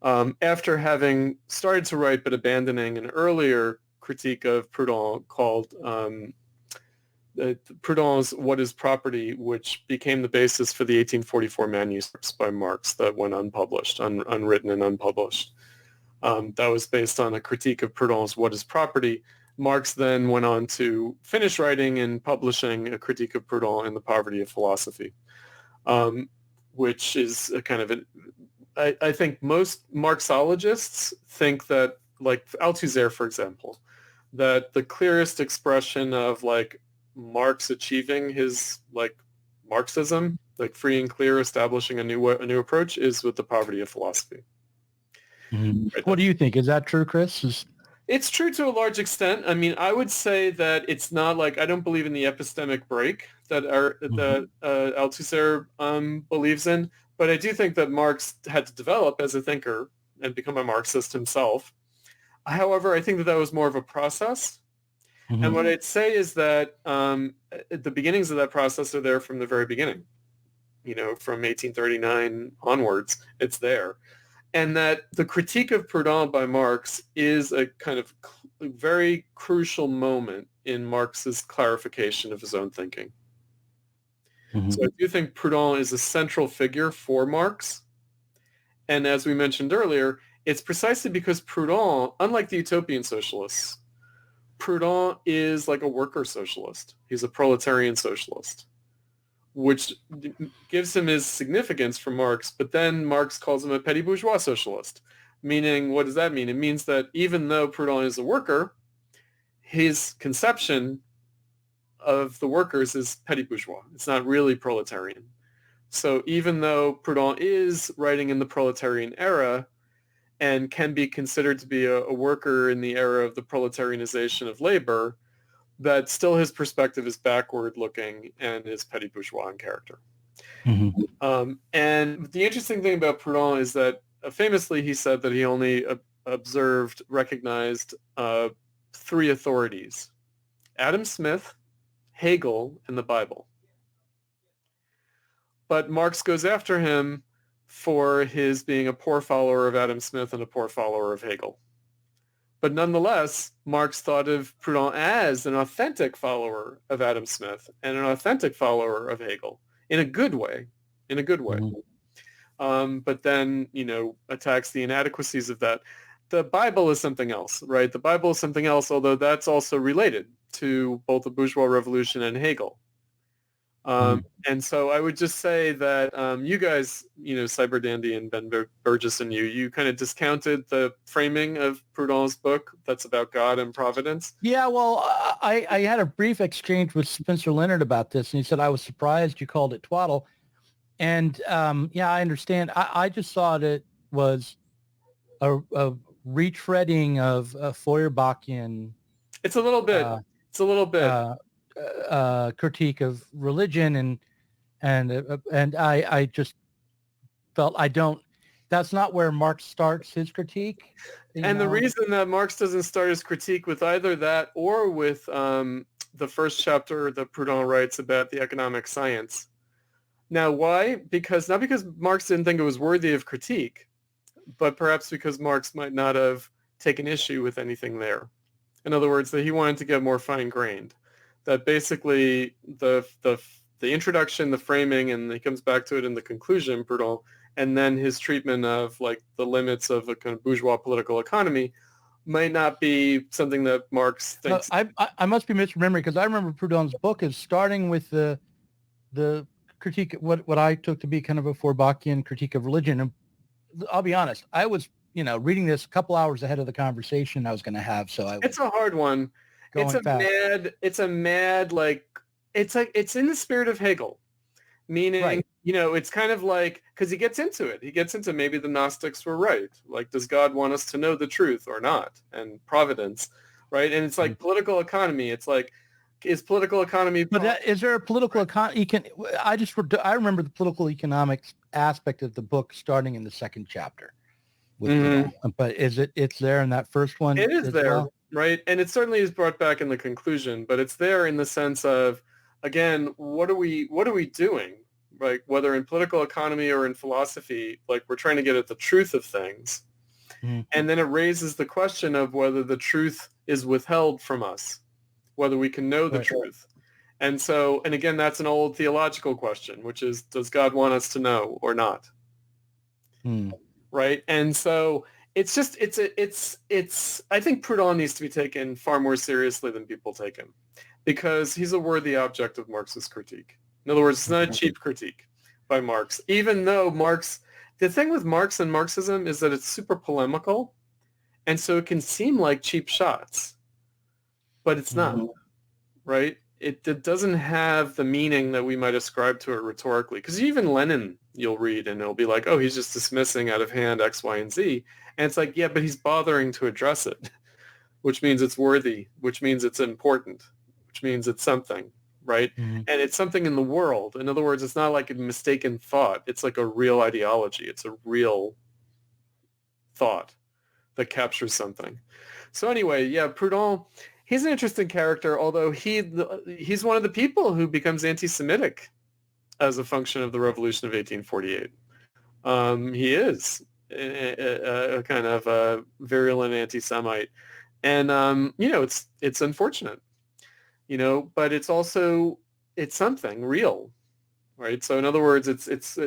[SPEAKER 2] after having started to write but abandoning an earlier critique of Proudhon called Proudhon's What is Property, which became the basis for the 1844 manuscripts by Marx that went unpublished, unwritten and unpublished. That was based on a critique of Proudhon's What is Property. Marx then went on to finish writing and publishing a critique of Proudhon in The Poverty of Philosophy, which is a kind of I think most Marxologists think that, like Althusser, for example, that the clearest expression of like Marx achieving his like Marxism, like free and clear, establishing a new approach, is with The Poverty of Philosophy.
[SPEAKER 1] Mm-hmm. Right. What do you think? Is that true, Chris?
[SPEAKER 2] It's true to a large extent. I mean, I would say that it's not like, I don't believe in the epistemic break that Althusser believes in, but I do think that Marx had to develop as a thinker and become a Marxist himself. However, I think that was more of a process. Mm-hmm. And what I'd say is that the beginnings of that process are there from the very beginning. from 1839 onwards, it's there. And that the critique of Proudhon by Marx is a kind of very crucial moment in Marx's clarification of his own thinking.
[SPEAKER 1] Mm-hmm.
[SPEAKER 2] So I do think Proudhon is a central figure for Marx. And as we mentioned earlier, it's precisely because Proudhon, unlike the utopian socialists, Proudhon is like a worker socialist. He's a proletarian socialist, which gives him his significance for Marx. But then Marx calls him a petty bourgeois socialist, meaning, what does that mean? It means that even though Proudhon is a worker, his conception of the workers is petty bourgeois. It's not really proletarian. So even though Proudhon is writing in the proletarian era and can be considered to be a worker in the era of the proletarianization of labor, that still his perspective is backward looking and is petty bourgeois in character.
[SPEAKER 1] Mm-hmm.
[SPEAKER 2] And the interesting thing about Proudhon is that famously he said that he only recognized three authorities: Adam Smith, Hegel, and the Bible. But Marx goes after him for his being a poor follower of Adam Smith and a poor follower of Hegel. But nonetheless, Marx thought of Proudhon as an authentic follower of Adam Smith and an authentic follower of Hegel in a good way.
[SPEAKER 1] Mm-hmm.
[SPEAKER 2] But then, attacks the inadequacies of that. The Bible is something else, right? The Bible is something else, although that's also related to both the bourgeois revolution and Hegel. And so I would just say that you guys, Cyber Dandy and Ben Burgess and you kind of discounted the framing of Proudhon's book that's about God and providence.
[SPEAKER 1] Yeah, well, I had a brief exchange with Spencer Leonard about this, and he said, I was surprised you called it twaddle. And yeah, I understand. I just thought it was a retreading of Feuerbachian.
[SPEAKER 2] It's a little bit.
[SPEAKER 1] Critique of religion, and I just felt that's not where Marx starts his critique.
[SPEAKER 2] And the reason that Marx doesn't start his critique with either that or with the first chapter that Proudhon writes about the economic science. Now, why? Not because Marx didn't think it was worthy of critique, but perhaps because Marx might not have taken issue with anything there. In other words, that he wanted to get more fine-grained. That basically the introduction, the framing, and he comes back to it in the conclusion, Proudhon, and then his treatment of like the limits of a kind of bourgeois political economy might not be something that Marx thinks.
[SPEAKER 1] No, I must be misremembering, because I remember Proudhon's book is starting with the critique, what I took to be kind of a Feuerbachian critique of religion. And I'll be honest, I was reading this a couple hours ahead of the conversation I was going to have, so it's
[SPEAKER 2] a hard one. It's in the spirit of Hegel, meaning,
[SPEAKER 1] right.
[SPEAKER 2] It's kind of like, because he gets into it. He gets into maybe the Gnostics were right. Like, does God want us to know the truth or not? And providence, right? And it's like political economy. It's like, is political economy...
[SPEAKER 1] But is there a political economy? I remember the political economics aspect of the book starting in the second chapter. But it's there in that first one?
[SPEAKER 2] It is there. Well? Right. And it certainly is brought back in the conclusion, but it's there in the sense of, again, what are we doing? Right? Whether in political economy or in philosophy, like we're trying to get at the truth of things. Mm-hmm. And then it raises the question of whether the truth is withheld from us, whether we can know the truth. And so, and again, that's an old theological question, which is, does God want us to know or not? Right. And so I think Proudhon needs to be taken far more seriously than people take him, because he's a worthy object of Marx's critique. In other words, it's not a cheap critique by Marx, even though the thing with Marx and Marxism is that it's super polemical. And so it can seem like cheap shots, but it's not, right? It doesn't have the meaning that we might ascribe to it rhetorically. Because even Lenin, you'll read, and it'll be like, oh, he's just dismissing out of hand X, Y, and Z. And it's like, yeah, but he's bothering to address it, which means it's worthy, which means it's important, which means it's something, right? Mm-hmm. And it's something in the world. In other words, it's not like a mistaken thought. It's like a real ideology. It's a real thought that captures something. So anyway, yeah, Proudhon, he's an interesting character, although he's one of the people who becomes anti-Semitic as a function of the Revolution of 1848. He is a kind of a virulent anti-Semite, and it's unfortunate, but it's also it's something real, right? So in other words, it's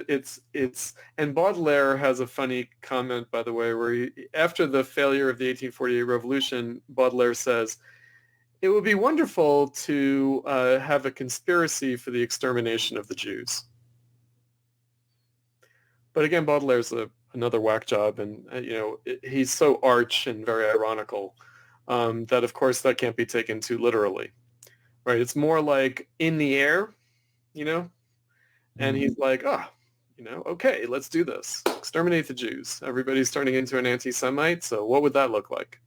[SPEAKER 2] and Baudelaire has a funny comment, by the way, where after the failure of the 1848 revolution, Baudelaire says, it would be wonderful to have a conspiracy for the extermination of the Jews. But again, Baudelaire's another whack job, and he's so arch and very ironical that, of course, that can't be taken too literally, right? It's more like in the air, and he's like, okay, let's do this. Exterminate the Jews. Everybody's turning into an anti-Semite, so what would that look like?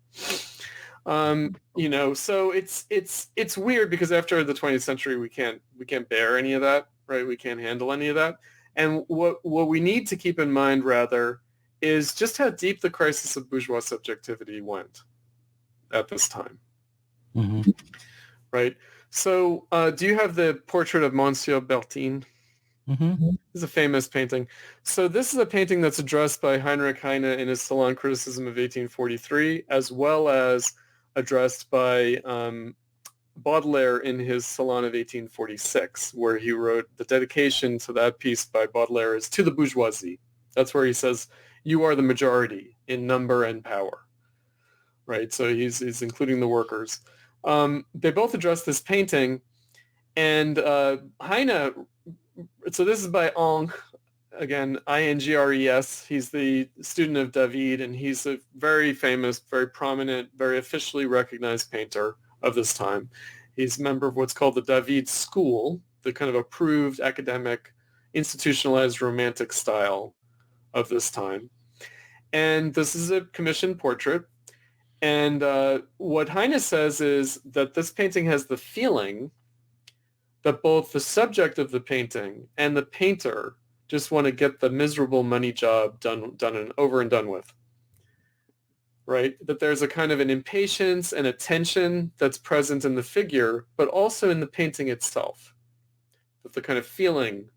[SPEAKER 2] So it's weird because after the 20th century, we can't bear any of that, right? We can't handle any of that. And what we need to keep in mind, rather, is just how deep the crisis of bourgeois subjectivity went at this time, right? So do you have the portrait of Monsieur Bertin? This is a famous painting. So this is a painting that's addressed by Heinrich Heine in his Salon Criticism of 1843, as well as addressed by Baudelaire in his Salon of 1846, where he wrote the dedication to that piece by Baudelaire is to the bourgeoisie. That's where he says, you are the majority in number and power, right? So he's including the workers. They both address this painting, and Heine, so this is by Ingres, again, Ingres. He's the student of David, and he's a very famous, very prominent, very officially recognized painter of this time. He's a member of what's called the David School, the kind of approved academic, institutionalized romantic style of this time. And this is a commissioned portrait. And what Heine says is that this painting has the feeling that both the subject of the painting and the painter just want to get the miserable money job done and over and done with, right? That there's a kind of an impatience and a tension that's present in the figure, but also in the painting itself. That the kind of feeling,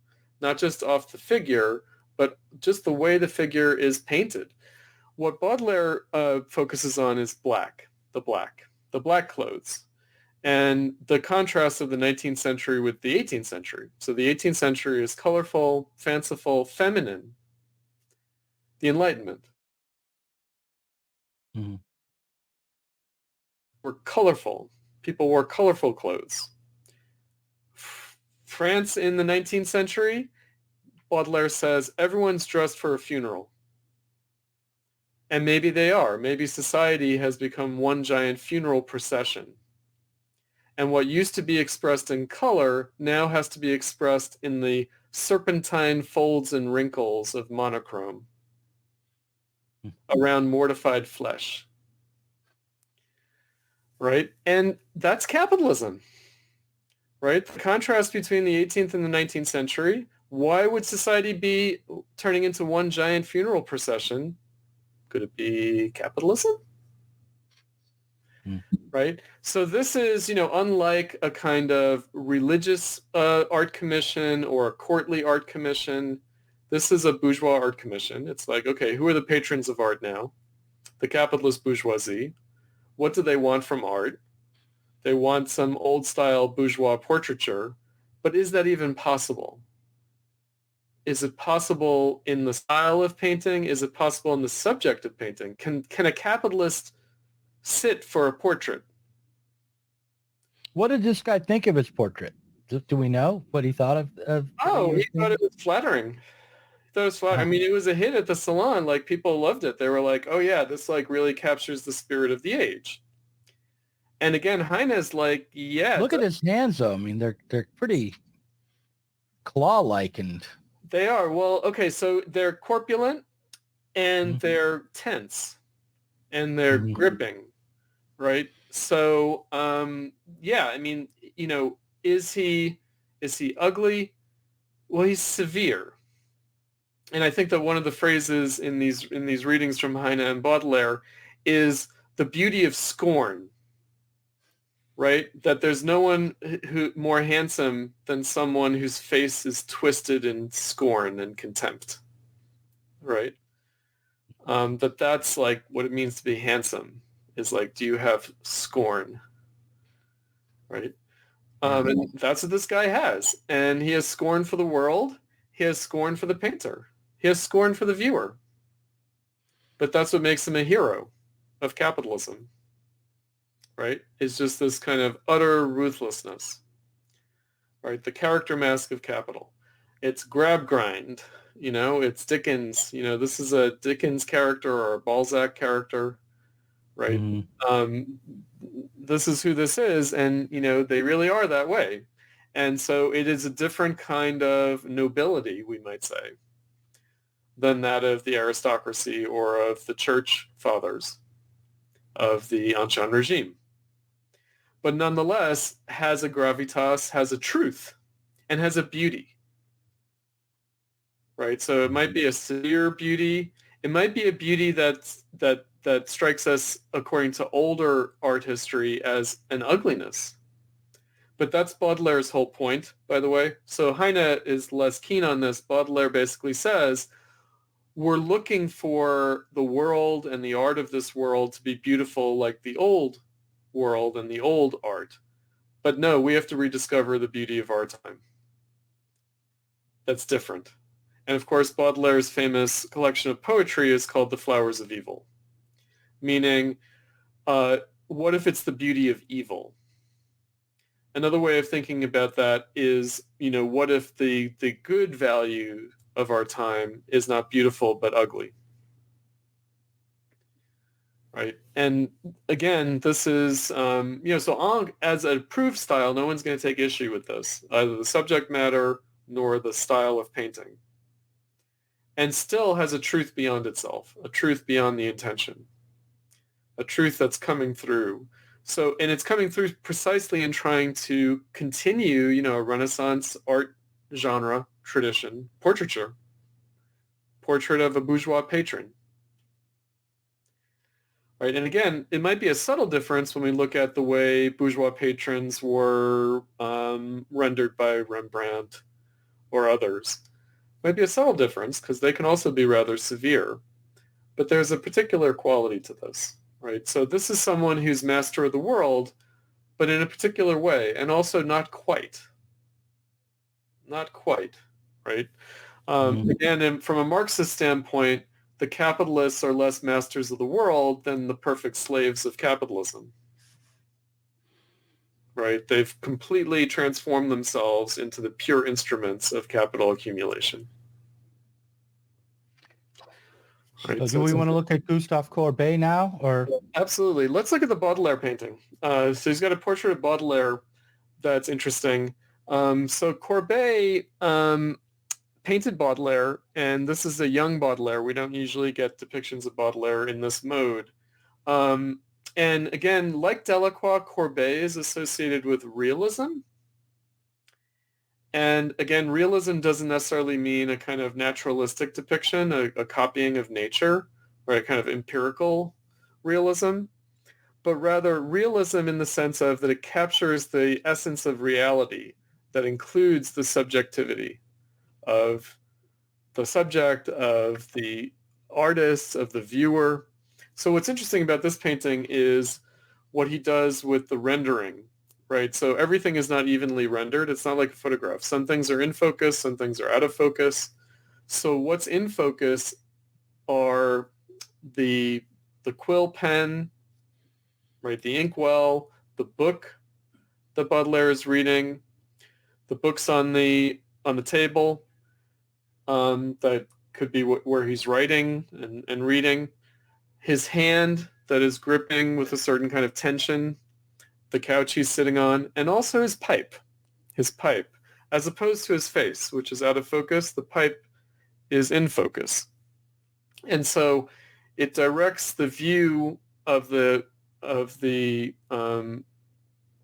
[SPEAKER 2] not just off the figure, but just the way the figure is painted. What Baudelaire focuses on is the black clothes, and the contrast of the 19th century with the 18th century. So the 18th century is colorful, fanciful, feminine. The Enlightenment. Were colorful. People wore colorful clothes. France in the 19th century, Baudelaire says, everyone's dressed for a funeral. And maybe they are. Maybe society has become one giant funeral procession. And what used to be expressed in color now has to be expressed in the serpentine folds and wrinkles of monochrome around mortified flesh. Right? And that's capitalism. Right? The contrast between the 18th and the 19th century. Why would society be turning into one giant funeral procession? Could it be capitalism? Right? So this is, unlike a kind of religious art commission or a courtly art commission, this is a bourgeois art commission. It's like, okay, who are the patrons of art now? The capitalist bourgeoisie. What do they want from art? They want some old-style bourgeois portraiture, but is that even possible? Is it possible in the style of painting? Is it possible in the subject of painting? Can a capitalist sit for a portrait?
[SPEAKER 1] What did this guy think of his portrait? Do we know what he thought of
[SPEAKER 2] he thought it was flattering. I mean, it was a hit at the Salon. Like, people loved it. They were like, oh yeah, this like really captures the spirit of the age. And again, Heine's like, yeah.
[SPEAKER 1] Look at his hands, though. I mean, they're pretty claw-like, and
[SPEAKER 2] they are. Well, okay, so they're corpulent, and they're tense, and they're gripping, right? So, yeah, I mean, is he ugly? Well, he's severe. And I think that one of the phrases in these readings from Heine and Baudelaire is the beauty of scorn. right? That there's no one who more handsome than someone whose face is twisted in scorn and contempt, right? That's like what it means to be handsome is like, do you have scorn, right? And that's what this guy has. And he has scorn for the world. He has scorn for the painter. He has scorn for the viewer. But that's what makes him a hero of capitalism, right? It's just this kind of utter ruthlessness, right? The character mask of capital. It's grab grind, it's Dickens. This is a Dickens character or a Balzac character, right? This is who this is, and, they really are that way. And so it is a different kind of nobility, we might say, than that of the aristocracy or of the church fathers of the Ancien regime. But nonetheless has a gravitas, has a truth, and has a beauty. Right? So it might be a severe beauty. It might be a beauty that strikes us according to older art history as an ugliness. But that's Baudelaire's whole point, by the way. So Heine is less keen on this. Baudelaire basically says, we're looking for the world and the art of this world to be beautiful like the old world and the old art. But no, we have to rediscover the beauty of our time. That's different. And of course, Baudelaire's famous collection of poetry is called The Flowers of Evil, meaning, what if it's the beauty of evil? Another way of thinking about that is, what if the good value of our time is not beautiful but ugly? Right. And again, this is, so as a proof style, no one's going to take issue with this, either the subject matter nor the style of painting. And still has a truth beyond itself, a truth beyond the intention, a truth that's coming through. So, and it's coming through precisely in trying to continue, a Renaissance art genre tradition, portraiture, portrait of a bourgeois patron. Right. And again, it might be a subtle difference when we look at the way bourgeois patrons were rendered by Rembrandt or others. Might be a subtle difference because they can also be rather severe. But there's a particular quality to this, right? So this is someone who's master of the world, but in a particular way, and also not quite. Not quite, right? Again, from a Marxist standpoint, the capitalists are less masters of the world than the perfect slaves of capitalism, right? They've completely transformed themselves into the pure instruments of capital accumulation.
[SPEAKER 1] Right, so do we want to look at Gustave Courbet now, or?
[SPEAKER 2] Absolutely. Let's look at the Baudelaire painting. So he's got a portrait of Baudelaire that's interesting. So Courbet painted Baudelaire, and this is a young Baudelaire. We don't usually get depictions of Baudelaire in this mode. And again, like Delacroix, Courbet is associated with realism. And again, realism doesn't necessarily mean a kind of naturalistic depiction, a copying of nature, or a kind of empirical realism, but rather realism in the sense of that it captures the essence of reality that includes the subjectivity of the subject, of the artist, of the viewer. So what's interesting about this painting is what he does with the rendering, right? So everything is not evenly rendered. It's not like a photograph. Some things are in focus, some things are out of focus. So what's in focus are the quill pen, right? The inkwell, the book that Baudelaire is reading, the books on the table, that could be where he's writing and reading, his hand that is gripping with a certain kind of tension, the couch he's sitting on, and also his pipe, as opposed to his face, which is out of focus. The pipe is in focus. And so it directs the view of the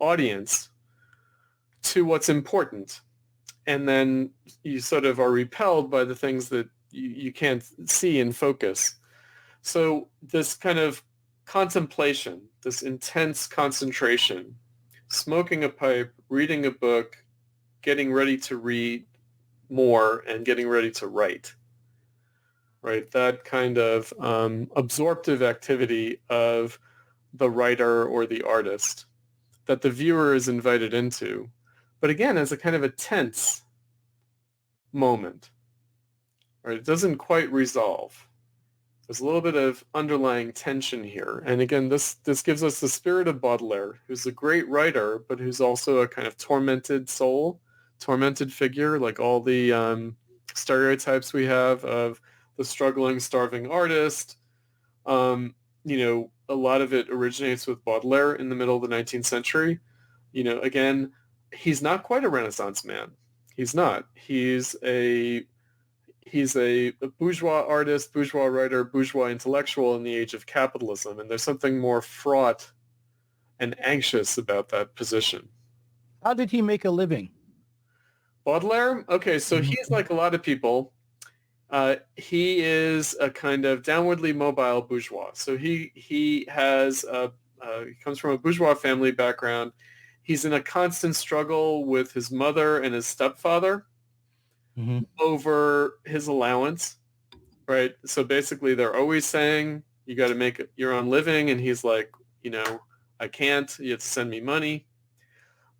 [SPEAKER 2] audience to what's important. And then you sort of are repelled by the things that you can't see in focus. So this kind of contemplation, this intense concentration, smoking a pipe, reading a book, getting ready to read more, and getting ready to write. Right, that kind of absorptive activity of the writer or the artist that the viewer is invited into, but again, as a kind of a tense moment. Right, it doesn't quite resolve. There's a little bit of underlying tension here. And again, this gives us the spirit of Baudelaire, who's a great writer, but who's also a kind of tormented soul, tormented figure, like all the stereotypes we have of the struggling, starving artist. A lot of it originates with Baudelaire in the middle of the 19th century. Again, he's not quite a Renaissance man. He's not. He's a bourgeois artist, bourgeois writer, bourgeois intellectual in the age of capitalism, and there's something more fraught and anxious about that position.
[SPEAKER 1] How did he make a living?
[SPEAKER 2] Baudelaire? Okay, so he's like a lot of people. He is a kind of downwardly mobile bourgeois. So he comes from a bourgeois family background. He's in a constant struggle with his mother and his stepfather over his allowance, right? So basically they're always saying, you got to make your own living. And he's like, I can't, you have to send me money.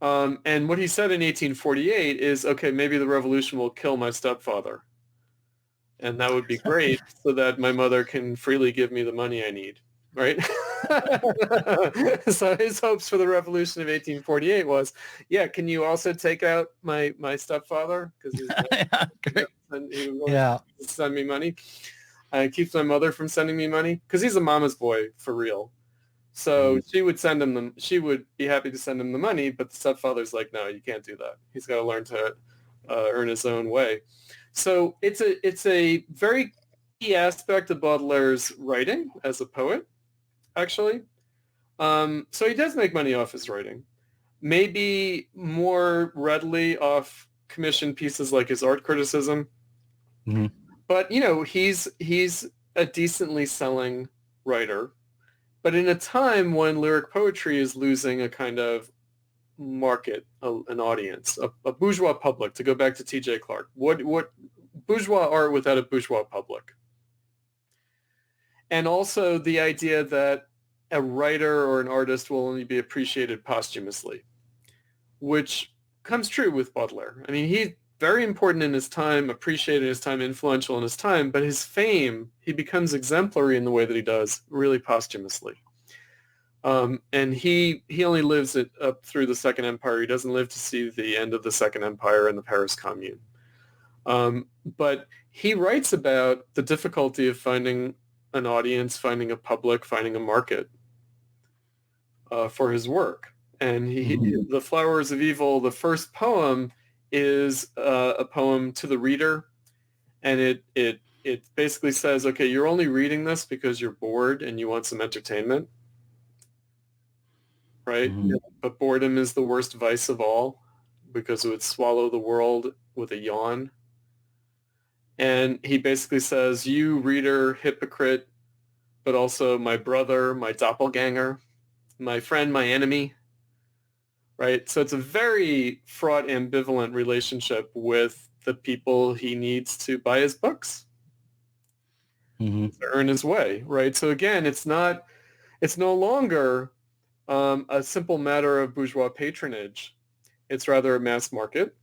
[SPEAKER 2] And what he said in 1848 is, okay, maybe the revolution will kill my stepfather. And that would be great so that my mother can freely give me the money I need, right? So his hopes for the revolution of 1848 was, can you also take out my stepfather? Because he was send me money. Keeps my mother from sending me money because he's a mama's boy for real. So she would send him she would be happy to send him the money, but the stepfather's like, no, you can't do that. He's got to learn to earn his own way. So it's a very key aspect of Baudelaire's writing as a poet, actually. So he does make money off his writing, maybe more readily off commission pieces like his art criticism. But he's a decently selling writer, but in a time when lyric poetry is losing a kind of market, an audience, a bourgeois public. To go back to T.J. Clark, what bourgeois art without a bourgeois public? And also the idea that a writer or an artist will only be appreciated posthumously, which comes true with Baudelaire. I mean, he's very important in his time, appreciated in his time, influential in his time, but his fame, he becomes exemplary in the way that he does, really posthumously. And he only lives up through the Second Empire. He doesn't live to see the end of the Second Empire and the Paris Commune. But he writes about the difficulty of finding an audience, finding a public, finding a market for his work. And The Flowers of Evil, the first poem, is a poem to the reader. And it basically says, okay, you're only reading this because you're bored and you want some entertainment. Right? But boredom is the worst vice of all because it would swallow the world with a yawn. And he basically says, you reader, hypocrite, but also my brother, my doppelganger, my friend, my enemy. Right? So it's a very fraught, ambivalent relationship with the people he needs to buy his books to earn his way. Right? So again, it's no longer a simple matter of bourgeois patronage. It's rather a mass market,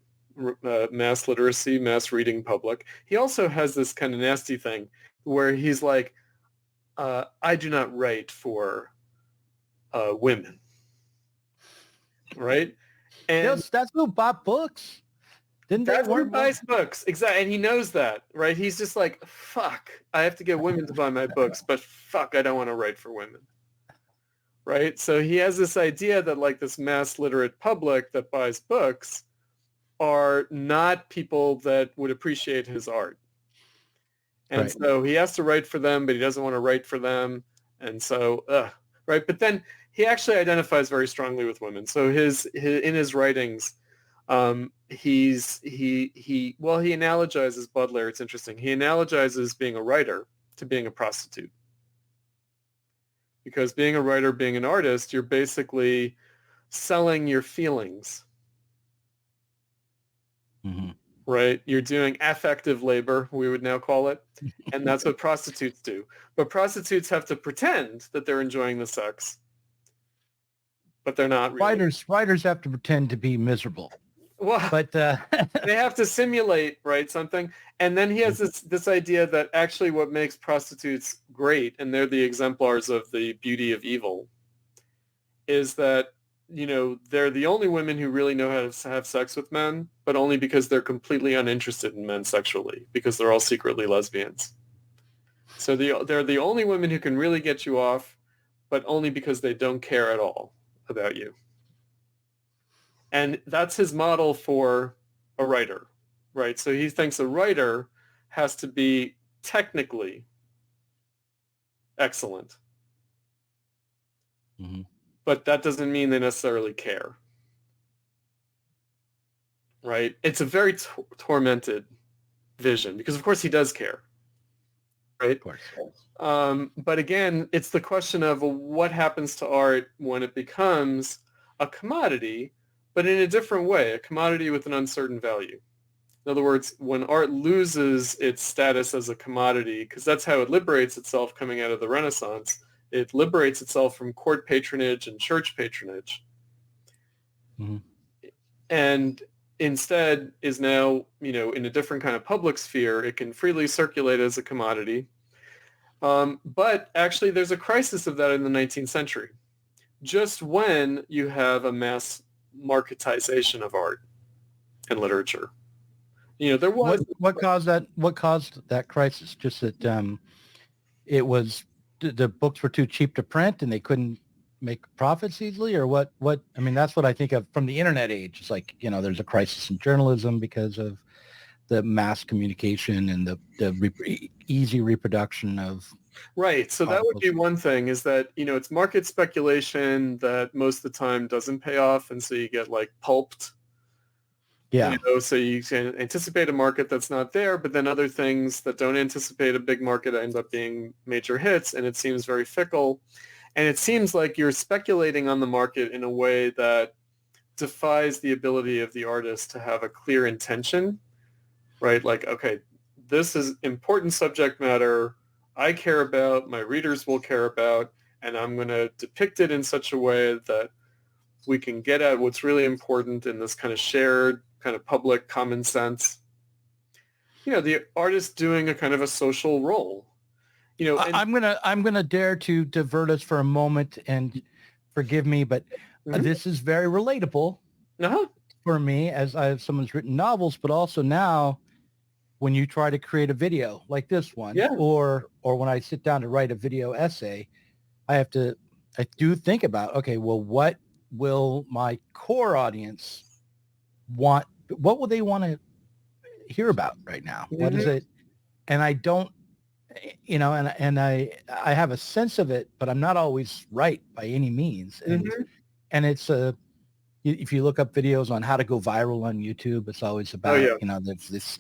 [SPEAKER 2] mass literacy, mass reading public. He also has this kind of nasty thing where he's like, I do not write for women. Right? And
[SPEAKER 1] yes, that's who bought books.
[SPEAKER 2] That's who buys books. Exactly. And he knows that, right? He's just like, fuck, I have to get women to buy my books, but fuck, I don't want to write for women. Right? So he has this idea that like this mass literate public that buys books are not people that would appreciate his art. And so he has to write for them, but he doesn't want to write for them. And so, right. But then he actually identifies very strongly with women. So in his writings, he analogizes Baudelaire. It's interesting. He analogizes being a writer to being a prostitute. Because being a writer, being an artist, you're basically selling your feelings,
[SPEAKER 1] Mm-hmm.
[SPEAKER 2] right? You're doing affective labor, we would now call it, and that's what prostitutes do. But prostitutes have to pretend that they're enjoying the sex, but they're not really.
[SPEAKER 1] Writers have to pretend to be miserable,
[SPEAKER 2] Well,
[SPEAKER 1] but
[SPEAKER 2] they have to simulate, right, something. And then he has this idea that actually what makes prostitutes great, and they're the exemplars of the beauty of evil, is that, they're the only women who really know how to have sex with men, but only because they're completely uninterested in men sexually, because they're all secretly lesbians. So they're the only women who can really get you off, but only because they don't care at all about you. And that's his model for a writer, right? So he thinks a writer has to be technically excellent.
[SPEAKER 1] mm-hmm.
[SPEAKER 2] But that doesn't mean they necessarily care, right? It's a very tormented vision because, of course, he does care, right?
[SPEAKER 1] Of course.
[SPEAKER 2] But again, it's the question of what happens to art when it becomes a commodity, but in a different way, a commodity with an uncertain value. In other words, when art loses its status as a commodity, because that's how it liberates itself coming out of the Renaissance, it liberates itself from court patronage and church patronage.
[SPEAKER 1] Mm-hmm.
[SPEAKER 2] And instead is now, in a different kind of public sphere. It can freely circulate as a commodity. But actually, there's a crisis of that in the 19th century, just when you have a mass marketization of art and literature. There was
[SPEAKER 1] what caused that crisis? Just that it was the books were too cheap to print and they couldn't make profits easily, or what? I mean, that's what I think of from the internet age. It's like, there's a crisis in journalism because of the mass communication and the easy reproduction of.
[SPEAKER 2] Right. So that would be one thing, is that, it's market speculation that most of the time doesn't pay off. And so you get like pulped.
[SPEAKER 1] Yeah.
[SPEAKER 2] So you can anticipate a market that's not there, but then other things that don't anticipate a big market end up being major hits, and it seems very fickle. And it seems like you're speculating on the market in a way that defies the ability of the artist to have a clear intention, right? Like, okay, this is important subject matter I care about, my readers will care about, and I'm going to depict it in such a way that we can get at what's really important in this kind of shared, kind of public common sense. The artist doing a kind of a social role. And
[SPEAKER 1] I'm gonna dare to divert us for a moment, and forgive me, but this is very relatable for me, as someone's written novels, but also now when you try to create a video like this one, or when I sit down to write a video essay, I do think about, okay, well, what will my core audience want? What will they want to hear about right now? What is it? And I don't, and I have a sense of it, but I'm not always right by any means. And it's if you look up videos on how to go viral on YouTube, it's always about, there's this,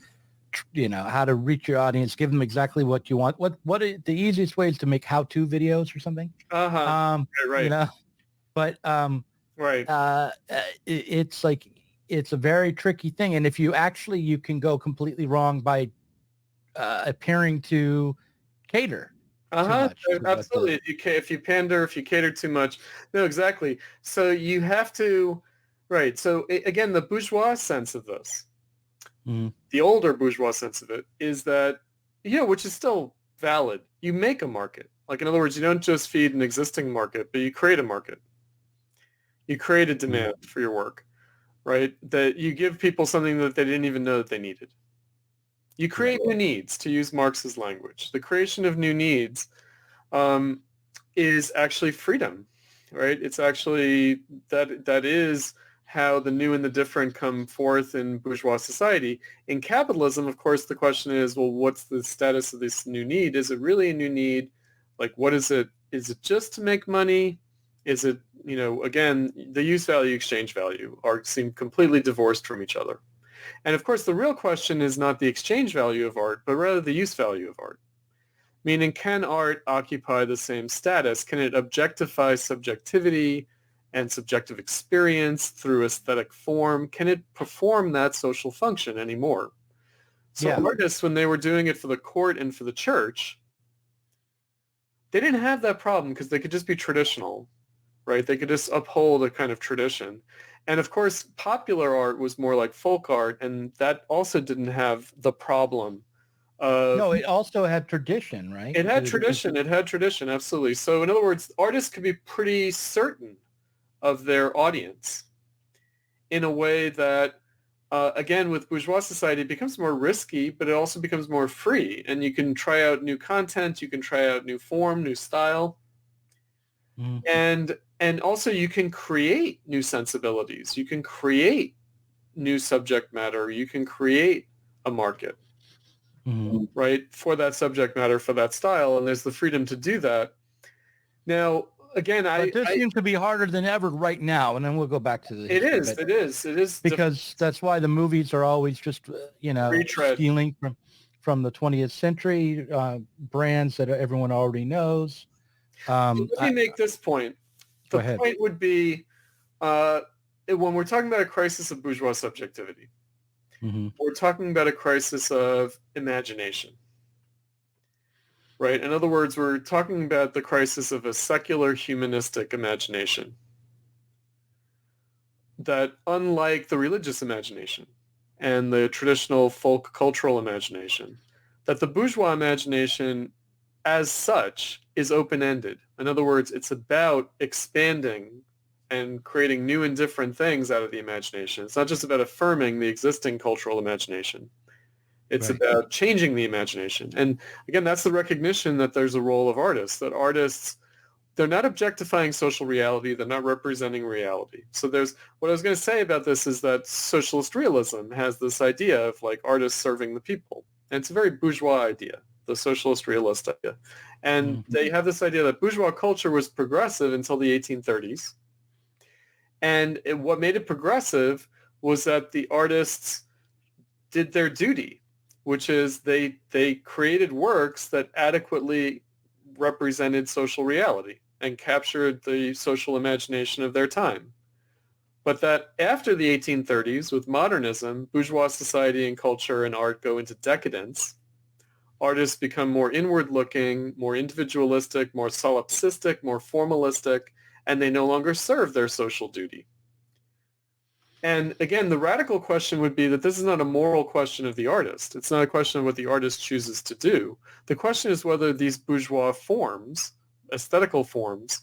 [SPEAKER 1] how to reach your audience, give them exactly what you want. What the easiest way is to make how-to videos or something.
[SPEAKER 2] Right.
[SPEAKER 1] But
[SPEAKER 2] right.
[SPEAKER 1] It's like, it's a very tricky thing. And if you can go completely wrong by appearing to cater too much.
[SPEAKER 2] Absolutely. If you pander, if you cater too much. No, exactly. So you have to, right. So again, the bourgeois sense of this, the older bourgeois sense of it, is that, which is still valid. You make a market. Like, in other words, you don't just feed an existing market, but you create a market. You create a demand for your work, right? That you give people something that they didn't even know that they needed. You create new needs, to use Marx's language. The creation of new needs is actually freedom, right? It's actually, that is how the new and the different come forth in bourgeois society. In capitalism, of course, the question is, well, what's the status of this new need? Is it really a new need? Like, what is it? Is it just to make money? Is it, again, the use value, exchange value seem completely divorced from each other. And of course, the real question is not the exchange value of art, but rather the use value of art. Meaning, can art occupy the same status? Can it objectify subjectivity and subjective experience through aesthetic form, can it perform that social function anymore? So artists, when they were doing it for the court and for the church, they didn't have that problem because they could just be traditional, right? They could just uphold a kind of tradition. And of course, popular art was more like folk art, and that also didn't have the problem of...
[SPEAKER 1] No, it also had tradition, right?
[SPEAKER 2] It had tradition. It had tradition, absolutely. So in other words, artists could be pretty certain of their audience in a way that, again, with bourgeois society, it becomes more risky, but it also becomes more free. And you can try out new content. You can try out new form, new style. And also you can create new sensibilities. You can create new subject matter. You can create a market, right, for that subject matter, for that style. And there's the freedom to do that. Now, again,
[SPEAKER 1] this seems to be harder than ever right now. And then we'll go back to the history.
[SPEAKER 2] It is.
[SPEAKER 1] Because that's why the movies are always just, stealing from the 20th century brands that everyone already knows.
[SPEAKER 2] Let me make this point. The point would be, when we're talking about a crisis of bourgeois subjectivity, we're talking about a crisis of imagination, right? In other words, we're talking about the crisis of a secular humanistic imagination that, unlike the religious imagination and the traditional folk cultural imagination, that the bourgeois imagination as such is open-ended. In other words, it's about expanding and creating new and different things out of the imagination. It's not just about affirming the existing cultural imagination. It's about changing the imagination. And again, that's the recognition that there's a role of artists, that artists, they're not objectifying social reality, they're not representing reality. So what I was going to say about this is that socialist realism has this idea of like artists serving the people. And it's a very bourgeois idea, the socialist realist idea. And they have this idea that bourgeois culture was progressive until the 1830s. And what made it progressive was that the artists did their duty, which is they created works that adequately represented social reality and captured the social imagination of their time. But that after the 1830s, with modernism, bourgeois society and culture and art go into decadence. Artists become more inward-looking, more individualistic, more solipsistic, more formalistic, and they no longer serve their social duty. And again, the radical question would be that this is not a moral question of the artist. It's not a question of what the artist chooses to do. The question is whether these bourgeois forms, aesthetical forms,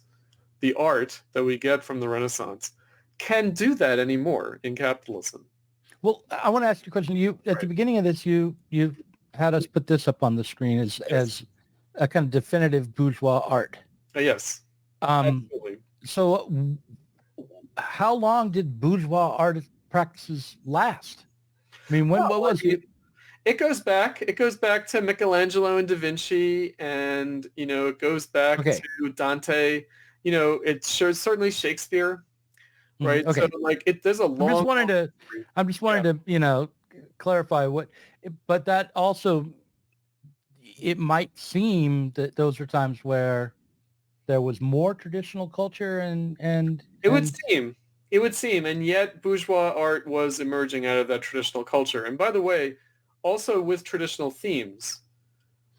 [SPEAKER 2] the art that we get from the Renaissance, can do that anymore in capitalism.
[SPEAKER 1] Well, I want to ask you a question. At the beginning of this, you had us put this up on the screen as a kind of definitive bourgeois art.
[SPEAKER 2] Yes, absolutely.
[SPEAKER 1] So how long did bourgeois art practices last? I mean, what was it?
[SPEAKER 2] It goes back to Michelangelo and Da Vinci, and, it goes back to Dante. It's certainly Shakespeare, right?
[SPEAKER 1] Okay.
[SPEAKER 2] So there's a long...
[SPEAKER 1] I'm just wanting to, clarify but that also, it might seem that those are times where there was more traditional culture and
[SPEAKER 2] it would seem, and yet bourgeois art was emerging out of that traditional culture. And by the way, also with traditional themes,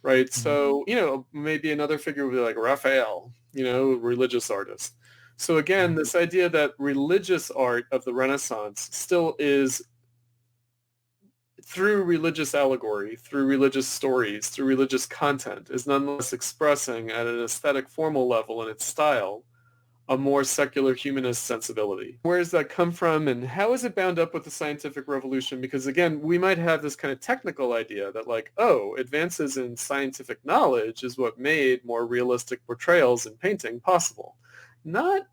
[SPEAKER 2] right? So, maybe another figure would be like Raphael, religious artist. So again, this idea that religious art of the Renaissance still is, through religious allegory, through religious stories, through religious content, is nonetheless expressing at an aesthetic formal level in its style a more secular humanist sensibility. Where does that come from, and how is it bound up with the scientific revolution? Because again, we might have this kind of technical idea that advances in scientific knowledge is what made more realistic portrayals in painting possible. Not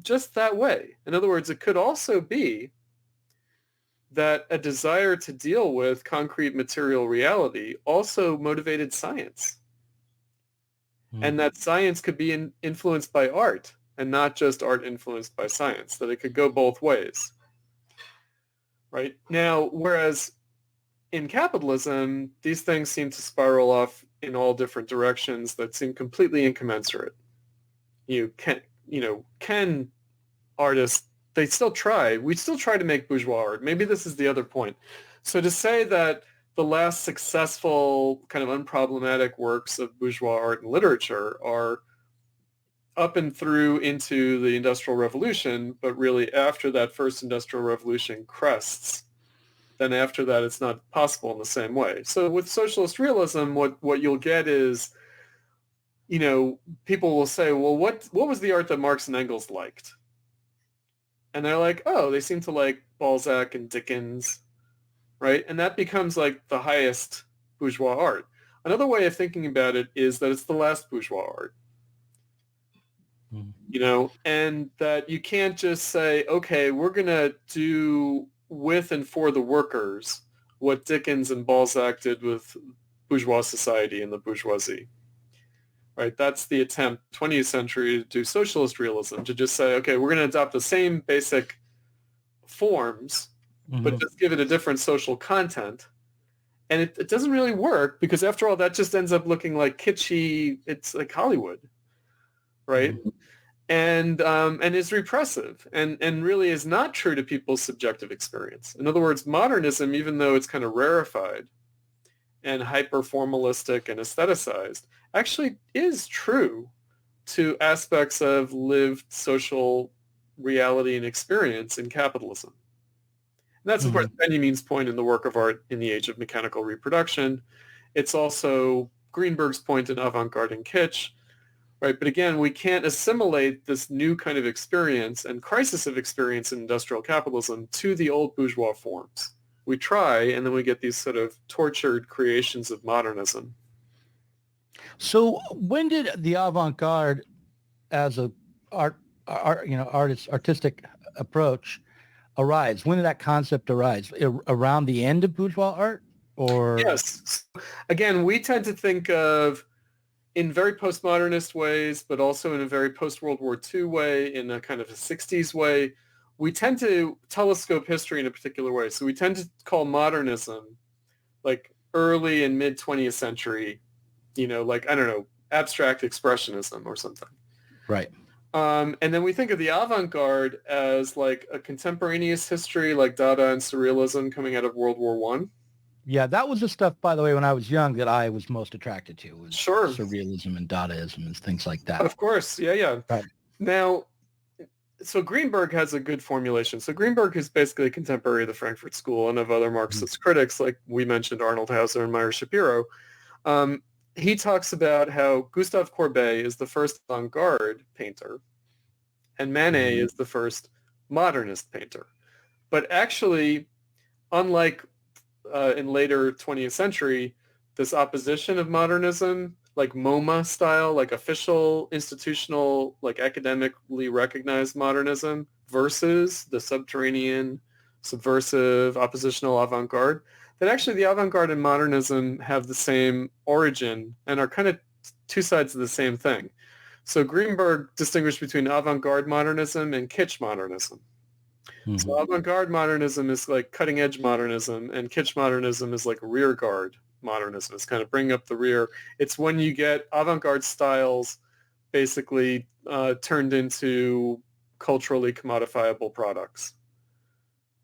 [SPEAKER 2] just that way. In other words, it could also be that a desire to deal with concrete material reality also motivated science. And that science could be influenced by art, and not just art influenced by science, that it could go both ways. Right? Now, whereas in capitalism, these things seem to spiral off in all different directions that seem completely incommensurate. You can artists, they still try. We still try to make bourgeois art. Maybe this is the other point. So to say that the last successful kind of unproblematic works of bourgeois art and literature are up and through into the Industrial Revolution, but really after that first Industrial Revolution crests, then after that it's not possible in the same way. So with socialist realism, what you'll get is, people will say, well, what was the art that Marx and Engels liked? And they're like, oh, they seem to like Balzac and Dickens, right? And that becomes like the highest bourgeois art. Another way of thinking about it is that it's the last bourgeois art. And that you can't just say, okay, we're going to do with and for the workers what Dickens and Balzac did with bourgeois society and the bourgeoisie, right? That's the attempt, 20th century, to do socialist realism, to just say, okay, we're going to adopt the same basic forms, but just give it a different social content. And it doesn't really work because, after all, that just ends up looking like kitschy. It's like Hollywood, right? And is repressive and really is not true to people's subjective experience. In other words, modernism, even though it's kind of rarefied and hyper-formalistic and aestheticized, actually is true to aspects of lived social reality and experience in capitalism. And that's, of course, Benjamin's point in the work of art in the age of mechanical reproduction. It's also Greenberg's point in avant-garde and kitsch. Right, but again, we can't assimilate this new kind of experience and crisis of experience in industrial capitalism to the old bourgeois forms. We try, and then we get these sort of tortured creations of modernism.
[SPEAKER 1] So when did the avant-garde as a artistic approach arise? When did that concept arise? Around the end of bourgeois art? Or
[SPEAKER 2] yes. Again, we tend to think of in very postmodernist ways, but also in a very post-World War II way, in a kind of a 60s way. We tend to telescope history in a particular way. So we tend to call modernism like early and mid-20th century, like, I don't know, abstract expressionism or something.
[SPEAKER 1] Right.
[SPEAKER 2] And then we think of the avant-garde as like a contemporaneous history, like Dada and Surrealism coming out of World War I.
[SPEAKER 1] Yeah, that was the stuff, by the way, when I was young that I was most attracted to, was
[SPEAKER 2] Sure.
[SPEAKER 1] Surrealism and Dadaism and things like that.
[SPEAKER 2] Of course. Yeah.
[SPEAKER 1] Right.
[SPEAKER 2] Now, so Greenberg has a good formulation. So Greenberg is basically a contemporary of the Frankfurt School and of other Marxist critics, like we mentioned Arnold Hauser and Meyer Shapiro. He talks about how Gustave Courbet is the first avant-garde painter and Manet is the first modernist painter. But actually, unlike in later 20th century, this opposition of modernism, like MoMA style, like official, institutional, like academically recognized modernism versus the subterranean, subversive, oppositional avant-garde, that actually the avant-garde and modernism have the same origin and are kind of two sides of the same thing. So Greenberg distinguished between avant-garde modernism and kitsch modernism. So avant-garde modernism is like cutting-edge modernism, and kitsch modernism is like rear-guard modernism. It's kind of bringing up the rear. It's when you get avant-garde styles basically turned into culturally commodifiable products,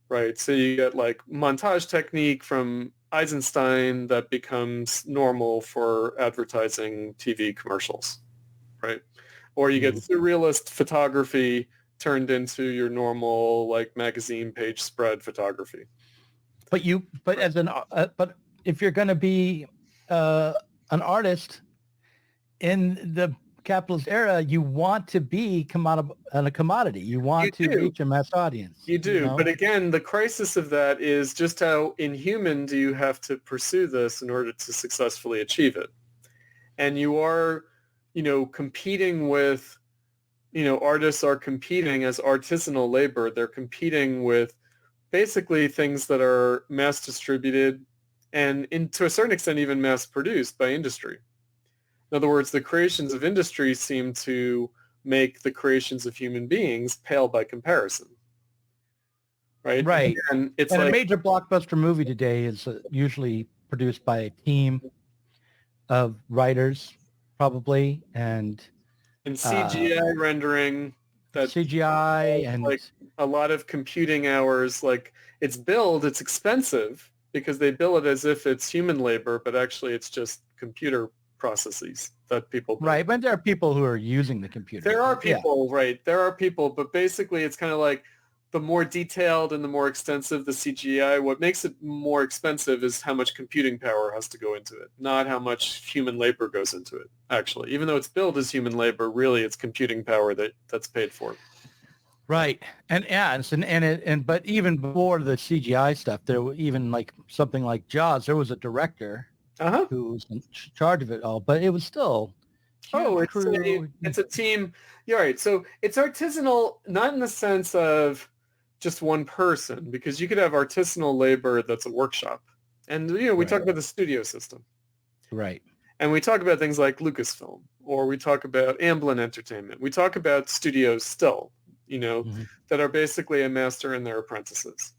[SPEAKER 2] right? So you get like montage technique from Eisenstein that becomes normal for advertising TV commercials, right? Or you get surrealist photography turned into your normal like magazine page spread photography.
[SPEAKER 1] But if you're going to be an artist in the capitalist era, you want to be a commodity. You want to reach a mass audience.
[SPEAKER 2] You do. But again, the crisis of that is just how inhuman do you have to pursue this in order to successfully achieve it? And you are, competing with, artists are competing as artisanal labor. They're competing with basically things that are mass distributed and to a certain extent even mass produced by industry. In other words, the creations of industry seem to make the creations of human beings pale by comparison. Right?
[SPEAKER 1] Right.
[SPEAKER 2] And it's
[SPEAKER 1] and
[SPEAKER 2] like
[SPEAKER 1] a major blockbuster movie today is usually produced by a team of writers, probably, and
[SPEAKER 2] CGI rendering that
[SPEAKER 1] CGI and
[SPEAKER 2] like a lot of computing hours. Like it's expensive because they bill it as if it's human labor, but actually it's just computer processes that people pay.
[SPEAKER 1] right, but there are people who are using the computer.
[SPEAKER 2] There are people, right? There are people, but basically it's kind of like the more detailed and the more extensive the CGI, what makes it more expensive is how much computing power has to go into it, not how much human labor goes into it, actually. Even though it's billed as human labor, really it's computing power that's paid for.
[SPEAKER 1] Right. And yeah, but even before the CGI stuff, there were even like something like Jaws, there was a director who was in charge of it all, but it was still huge crew.
[SPEAKER 2] It's a team. You're right. So it's artisanal, not in the sense of just one person, because you could have artisanal labor that's a workshop. And, we talk about the studio system.
[SPEAKER 1] Right.
[SPEAKER 2] And we talk about things like Lucasfilm, or we talk about Amblin Entertainment. We talk about studios still, that are basically a master and their apprentices.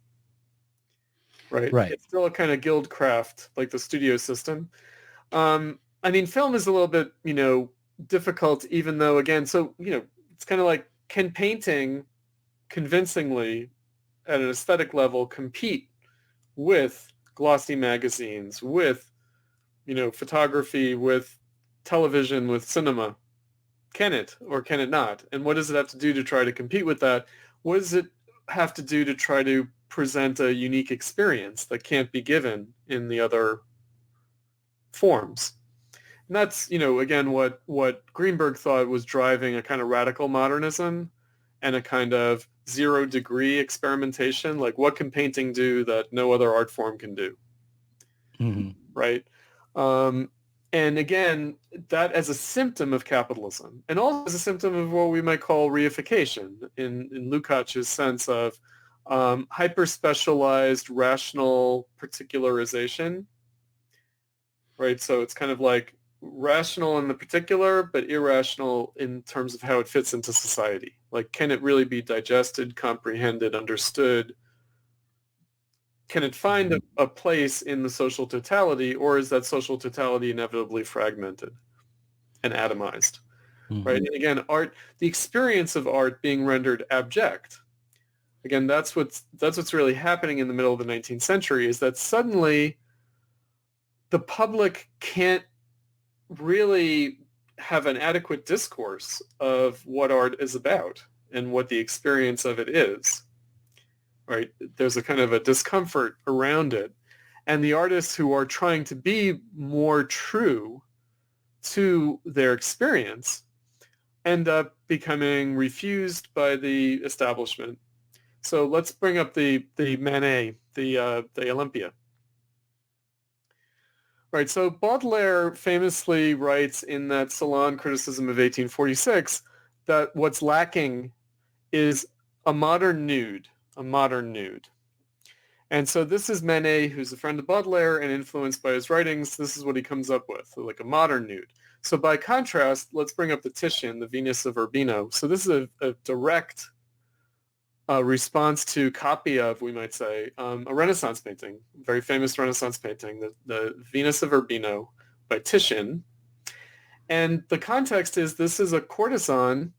[SPEAKER 2] Right. It's still a kind of guild craft, like the studio system. Film is a little bit, difficult, even though, again, so, it's kind of like, can painting convincingly at an aesthetic level compete with glossy magazines, with, photography, with television, with cinema? Can it or can it not? And what does it have to do to try to compete with that? What does it have to do to try to present a unique experience that can't be given in the other forms? And that's, again, what Greenberg thought was driving a kind of radical modernism and a kind of zero-degree experimentation. Like, what can painting do that no other art form can do?
[SPEAKER 1] Mm-hmm.
[SPEAKER 2] Right? And again, that as a symptom of capitalism, and also as a symptom of what we might call reification in Lukács's sense of hyper-specialized rational particularization. Right? So it's kind of like rational in the particular, but irrational in terms of how it fits into society. Like, can it really be digested, comprehended, understood? Can it find a place in the social totality, or is that social totality inevitably fragmented and atomized? Mm-hmm. Right? And again, the experience of art being rendered abject. Again, that's what's really happening in the middle of the 19th century, is that suddenly the public can't really have an adequate discourse of what art is about and what the experience of it is. Right? There's a kind of a discomfort around it. And the artists who are trying to be more true to their experience end up becoming refused by the establishment. So let's bring up the Manet, the Olympia. Right, so Baudelaire famously writes in that Salon criticism of 1846 that what's lacking is a modern nude. And so this is Manet, who's a friend of Baudelaire and influenced by his writings. This is what he comes up with, like a modern nude. So by contrast, let's bring up the Titian, the Venus of Urbino. So this is a direct response to, copy of, we might say, a Renaissance painting, very famous Renaissance painting, the Venus of Urbino by Titian. And the context is this is a courtesan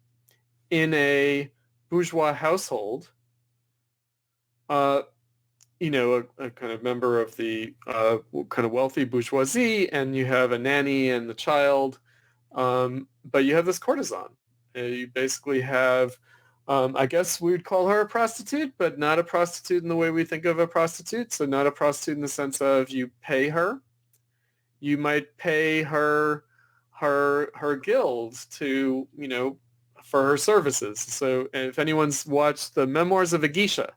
[SPEAKER 2] in a bourgeois household, a kind of member of the kind of wealthy bourgeoisie, and you have a nanny and the child, but you have this courtesan. You basically have, I guess we would call her a prostitute, but not a prostitute in the way we think of a prostitute. So not a prostitute in the sense of you pay her. You might pay her guild to, for her services. So if anyone's watched the Memoirs of a Geisha,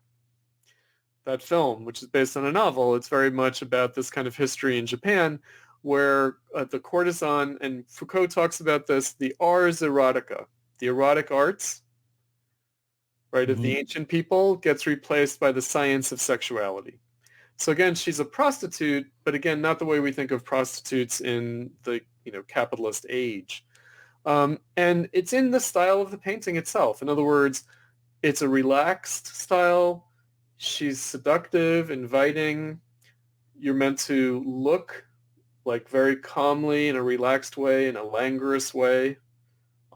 [SPEAKER 2] that film, which is based on a novel, it's very much about this kind of history in Japan where the courtesan, and Foucault talks about this, the ars erotica, the erotic arts, right, of the ancient people gets replaced by the science of sexuality. So again, she's a prostitute, but again, not the way we think of prostitutes in the capitalist age. And it's in the style of the painting itself. In other words, it's a relaxed style. She's seductive, inviting. You're meant to look like very calmly in a relaxed way, in a languorous way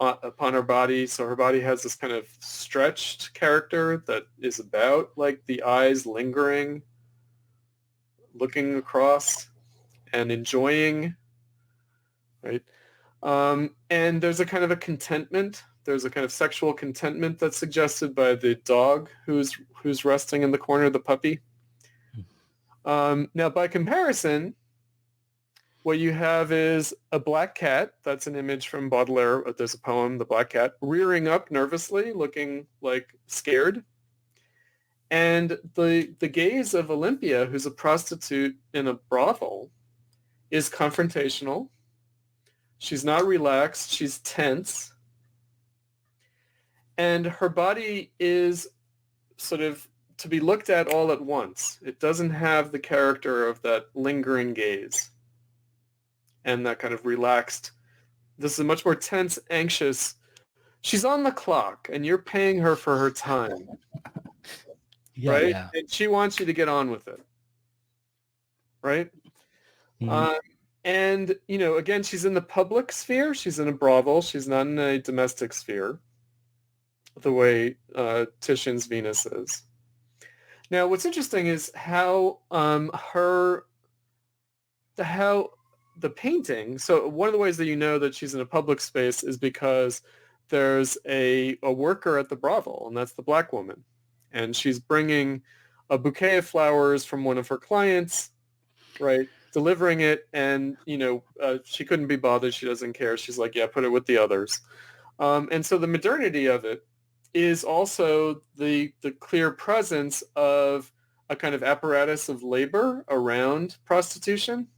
[SPEAKER 2] upon her body. So her body has this kind of stretched character that is about like the eyes lingering, looking across and enjoying, right? And there's a kind of a contentment. There's a kind of sexual contentment that's suggested by the dog who's resting in the corner, the puppy. Now, by comparison, what you have is a black cat. That's an image from Baudelaire. There's a poem, The Black Cat, rearing up nervously, looking like scared. And the gaze of Olympia, who's a prostitute in a brothel, is confrontational. She's not relaxed. She's tense. And her body is sort of to be looked at all at once. It doesn't have the character of that lingering gaze and that kind of relaxed. This is a much more tense, anxious. She's on the clock, and you're paying her for her time, right? Yeah. And she wants you to get on with it, right? Mm-hmm. And, again, she's in the public sphere. She's in a brothel. She's not in a domestic sphere the way Titian's Venus is. Now, what's interesting is how the painting, so one of the ways that you know that she's in a public space is because there's a worker at the brothel, and that's the black woman. And she's bringing a bouquet of flowers from one of her clients, right, delivering it, and, she couldn't be bothered. She doesn't care. She's like, yeah, put it with the others. And so the modernity of it is also the clear presence of a kind of apparatus of labor around prostitution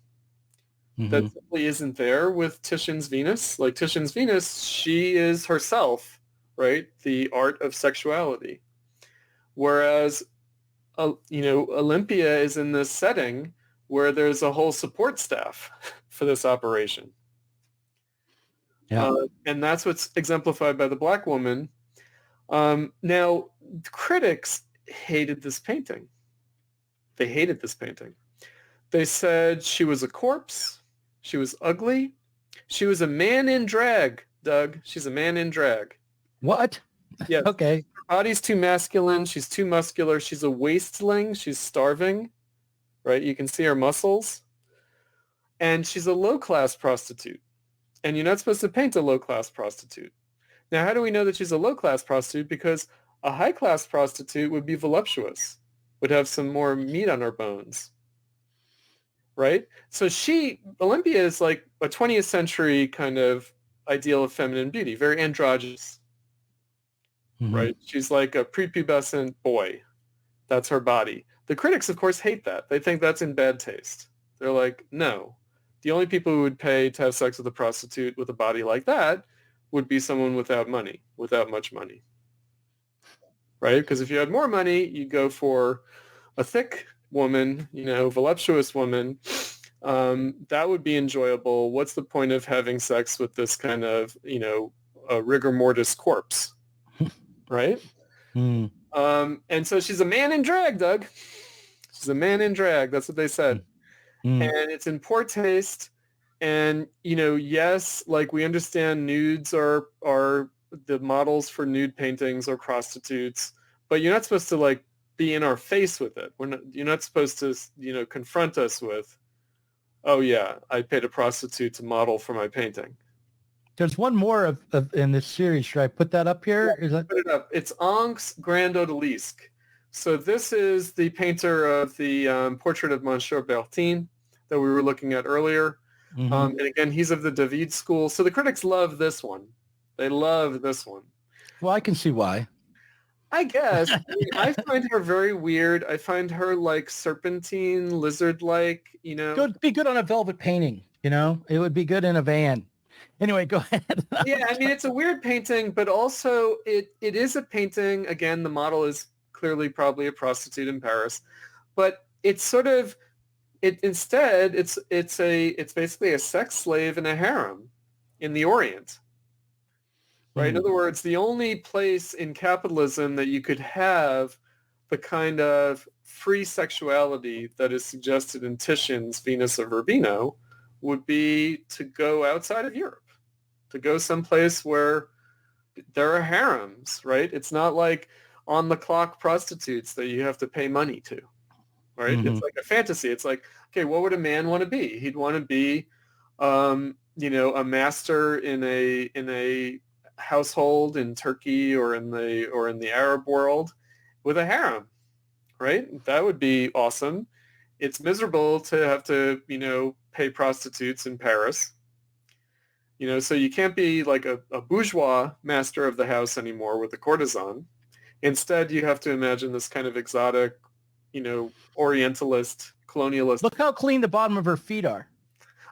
[SPEAKER 2] that simply isn't there with Titian's Venus. Like Titian's Venus, she is herself, right? The art of sexuality. Whereas, Olympia is in this setting where there's a whole support staff for this operation. Yeah. And that's what's exemplified by the black woman. Now, critics hated this painting. They hated this painting. They said she was a corpse. She was ugly. She was a man in drag, Doug. She's a man in drag.
[SPEAKER 1] What?
[SPEAKER 2] Yes.
[SPEAKER 1] Okay.
[SPEAKER 2] Her body's too masculine. She's too muscular. She's a wasteling. She's starving, right? You can see her muscles. And she's a low-class prostitute. And you're not supposed to paint a low-class prostitute. Now, how do we know that she's a low-class prostitute? Because a high-class prostitute would be voluptuous, would have some more meat on her bones, right? So Olympia is like a 20th century kind of ideal of feminine beauty, very androgynous, right? She's like a prepubescent boy. That's her body. The critics, of course, hate that. They think that's in bad taste. They're like, no. The only people who would pay to have sex with a prostitute with a body like that would be someone without money, without much money, right? Because if you had more money, you'd go for a thick woman, voluptuous woman. That would be enjoyable. What's the point of having sex with this kind of, a rigor mortis corpse, right? And so she's a man in drag, Doug. She's a man in drag. That's what they said. And it's in poor taste. And, yes, like we understand nudes are the models for nude paintings or prostitutes, but you're not supposed to like be in our face with it. You're not supposed to, confront us with, oh yeah, I paid a prostitute to model for my painting.
[SPEAKER 1] There's one more of in this series. Should I put that up here?
[SPEAKER 2] Yeah, put it up. It's Anc's Grand Odalisque. So this is the painter of the portrait of Monsieur Bertin that we were looking at earlier. And again, he's of the David school. So the critics love this one. They love this one.
[SPEAKER 1] Well, I can see why.
[SPEAKER 2] I guess. I find her very weird. I find her like serpentine, lizard-like,
[SPEAKER 1] It would be good on a velvet painting, It would be good in a van. Anyway, go ahead.
[SPEAKER 2] Yeah, I mean, it's a weird painting, but also it is a painting. Again, the model is clearly probably a prostitute in Paris, but it's sort of it's basically a sex slave in a harem in the Orient. Right. In other words, the only place in capitalism that you could have the kind of free sexuality that is suggested in Titian's Venus of Urbino would be to go outside of Europe. to go someplace where there are harems, right? It's not like on-the-clock prostitutes that you have to pay money to, right?
[SPEAKER 1] Mm-hmm.
[SPEAKER 2] It's like a fantasy. It's like, okay, what would a man want to be? He'd want to be, a master in a household in Turkey or in the Arab world with a harem, right? That would be awesome. It's miserable to have to, pay prostitutes in Paris. So you can't be like a bourgeois master of the house anymore with a courtesan. Instead, you have to imagine this kind of exotic, Orientalist, colonialist.
[SPEAKER 1] Look how clean the bottom of her feet are.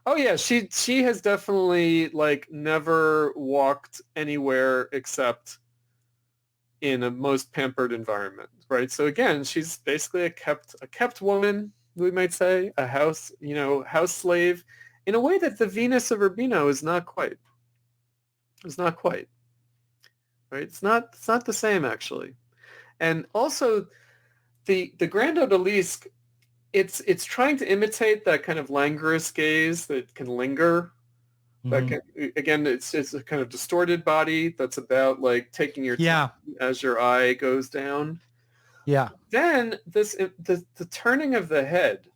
[SPEAKER 2] Oh yeah, she has definitely like never walked anywhere except in a most pampered environment, right? So again, she's basically a kept woman, we might say, a house slave, in a way that the Venus of Urbino is not quite. It's not quite. Right? It's not the same actually. And also the Grand Odalisque, it's trying to imitate that kind of languorous gaze that can linger. Again, it's a kind of distorted body that's about like taking your time as your eye goes down.
[SPEAKER 1] Yeah.
[SPEAKER 2] Then the turning of the head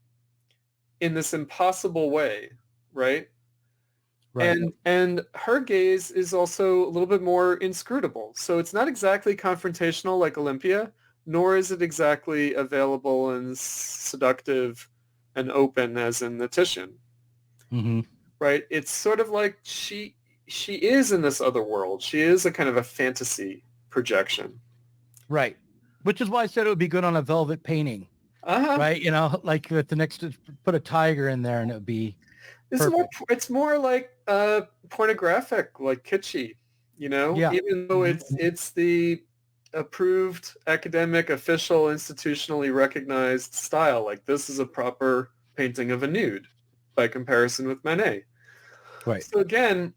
[SPEAKER 2] in this impossible way, right?
[SPEAKER 1] Right.
[SPEAKER 2] And her gaze is also a little bit more inscrutable. So it's not exactly confrontational like Olympia, nor is it exactly available and seductive and open as in the Titian.
[SPEAKER 1] Mm-hmm.
[SPEAKER 2] Right? It's sort of like she is in this other world. She is a kind of a fantasy projection.
[SPEAKER 1] Right. Which is why I said it would be good on a velvet painting.
[SPEAKER 2] Uh-huh.
[SPEAKER 1] Right? Like at the next, put a tiger in there and it would be
[SPEAKER 2] It's more like pornographic, like kitschy,
[SPEAKER 1] Yeah.
[SPEAKER 2] even though it's the approved academic, official, institutionally recognized style. Like this is a proper painting of a nude by comparison with Manet.
[SPEAKER 1] Right.
[SPEAKER 2] So again,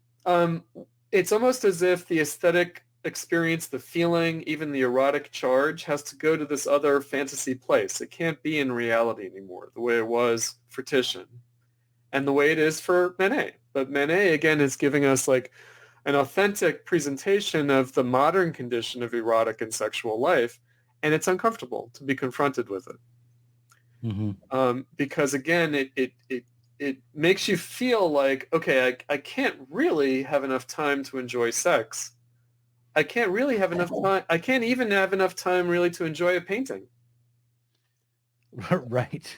[SPEAKER 2] it's almost as if the aesthetic experience, the feeling, even the erotic charge has to go to this other fantasy place. It can't be in reality anymore, the way it was for Titian and the way it is for Manet. But Manet, again, is giving us like an authentic presentation of the modern condition of erotic and sexual life, and it's uncomfortable to be confronted with it.
[SPEAKER 1] Mm-hmm.
[SPEAKER 2] Because again, it makes you feel like, okay, I can't really have enough time to enjoy sex. I can't really have enough time. I can't even have enough time really to enjoy a painting.
[SPEAKER 1] Right.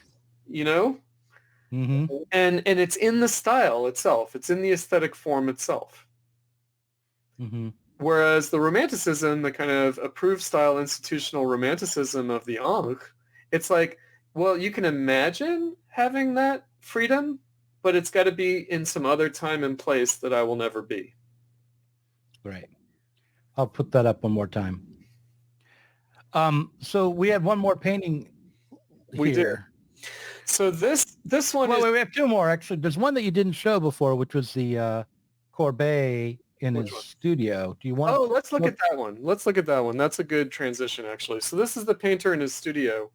[SPEAKER 2] Mm-hmm. And it's in the style itself. It's in the aesthetic form itself.
[SPEAKER 1] Mm-hmm.
[SPEAKER 2] Whereas the Romanticism, the kind of approved style institutional Romanticism of the Ancre, it's like, well, you can imagine having that freedom, but it's got to be in some other time and place that I will never be.
[SPEAKER 1] Right. I'll put that up one more time. So we have one more painting here.
[SPEAKER 2] We do. So this one is...
[SPEAKER 1] Wait, we have two more, actually. There's one that you didn't show before, which was the Courbet in his studio. Do you want...
[SPEAKER 2] Oh, let's look at that one. That's a good transition, actually. So this is the painter in his studio.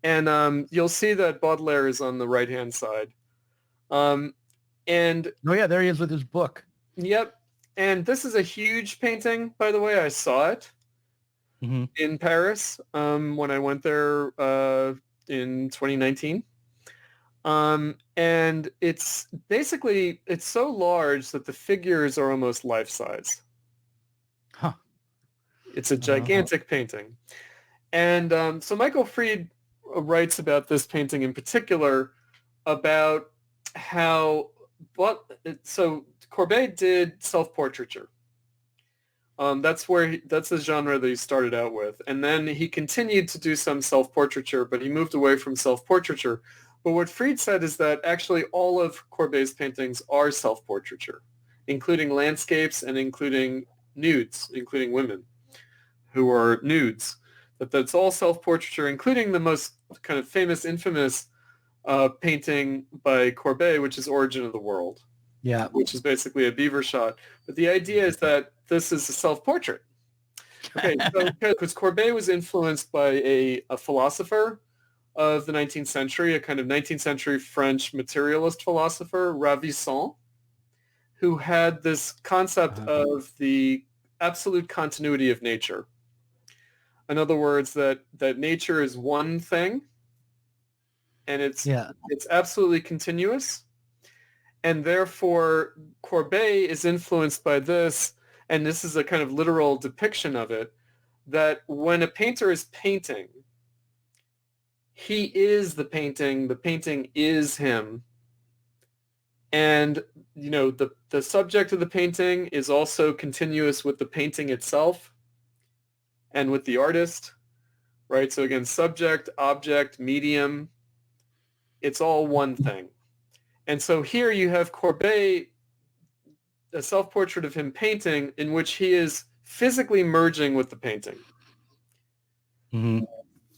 [SPEAKER 2] And you'll see that Baudelaire is on the right-hand side. And...
[SPEAKER 1] Oh, yeah, there he is with his book.
[SPEAKER 2] Yep. And this is a huge painting, by the way. I saw it in Paris when I went there in 2019. And it's basically, it's so large that the figures are almost life-size.
[SPEAKER 1] Huh.
[SPEAKER 2] It's a gigantic painting. And so Michael Fried writes about this painting in particular about how... So Courbet did self-portraiture. That's the genre that he started out with. And then he continued to do some self-portraiture, but he moved away from self-portraiture. But what Fried said is that actually all of Courbet's paintings are self-portraiture, including landscapes and including nudes, including women who are nudes. That's all self-portraiture, including the most kind of famous, infamous painting by Courbet, which is Origin of the World.
[SPEAKER 1] Yeah.
[SPEAKER 2] Which is basically a beaver shot. But the idea is that this is a self-portrait. Okay, so because Courbet was influenced by a philosopher of the 19th century, a kind of 19th century French materialist philosopher, Ravissant, who had this concept of the absolute continuity of nature. In other words, that nature is one thing, and it's absolutely continuous, and therefore Courbet is influenced by this, and this is a kind of literal depiction of it, that when a painter is painting, he is the painting is him. And, you know, the subject of the painting is also continuous with the painting itself and with the artist, right? So again, subject, object, medium, it's all one thing. And so here you have Courbet, a self-portrait of him painting in which he is physically merging with the painting.
[SPEAKER 1] Mm-hmm.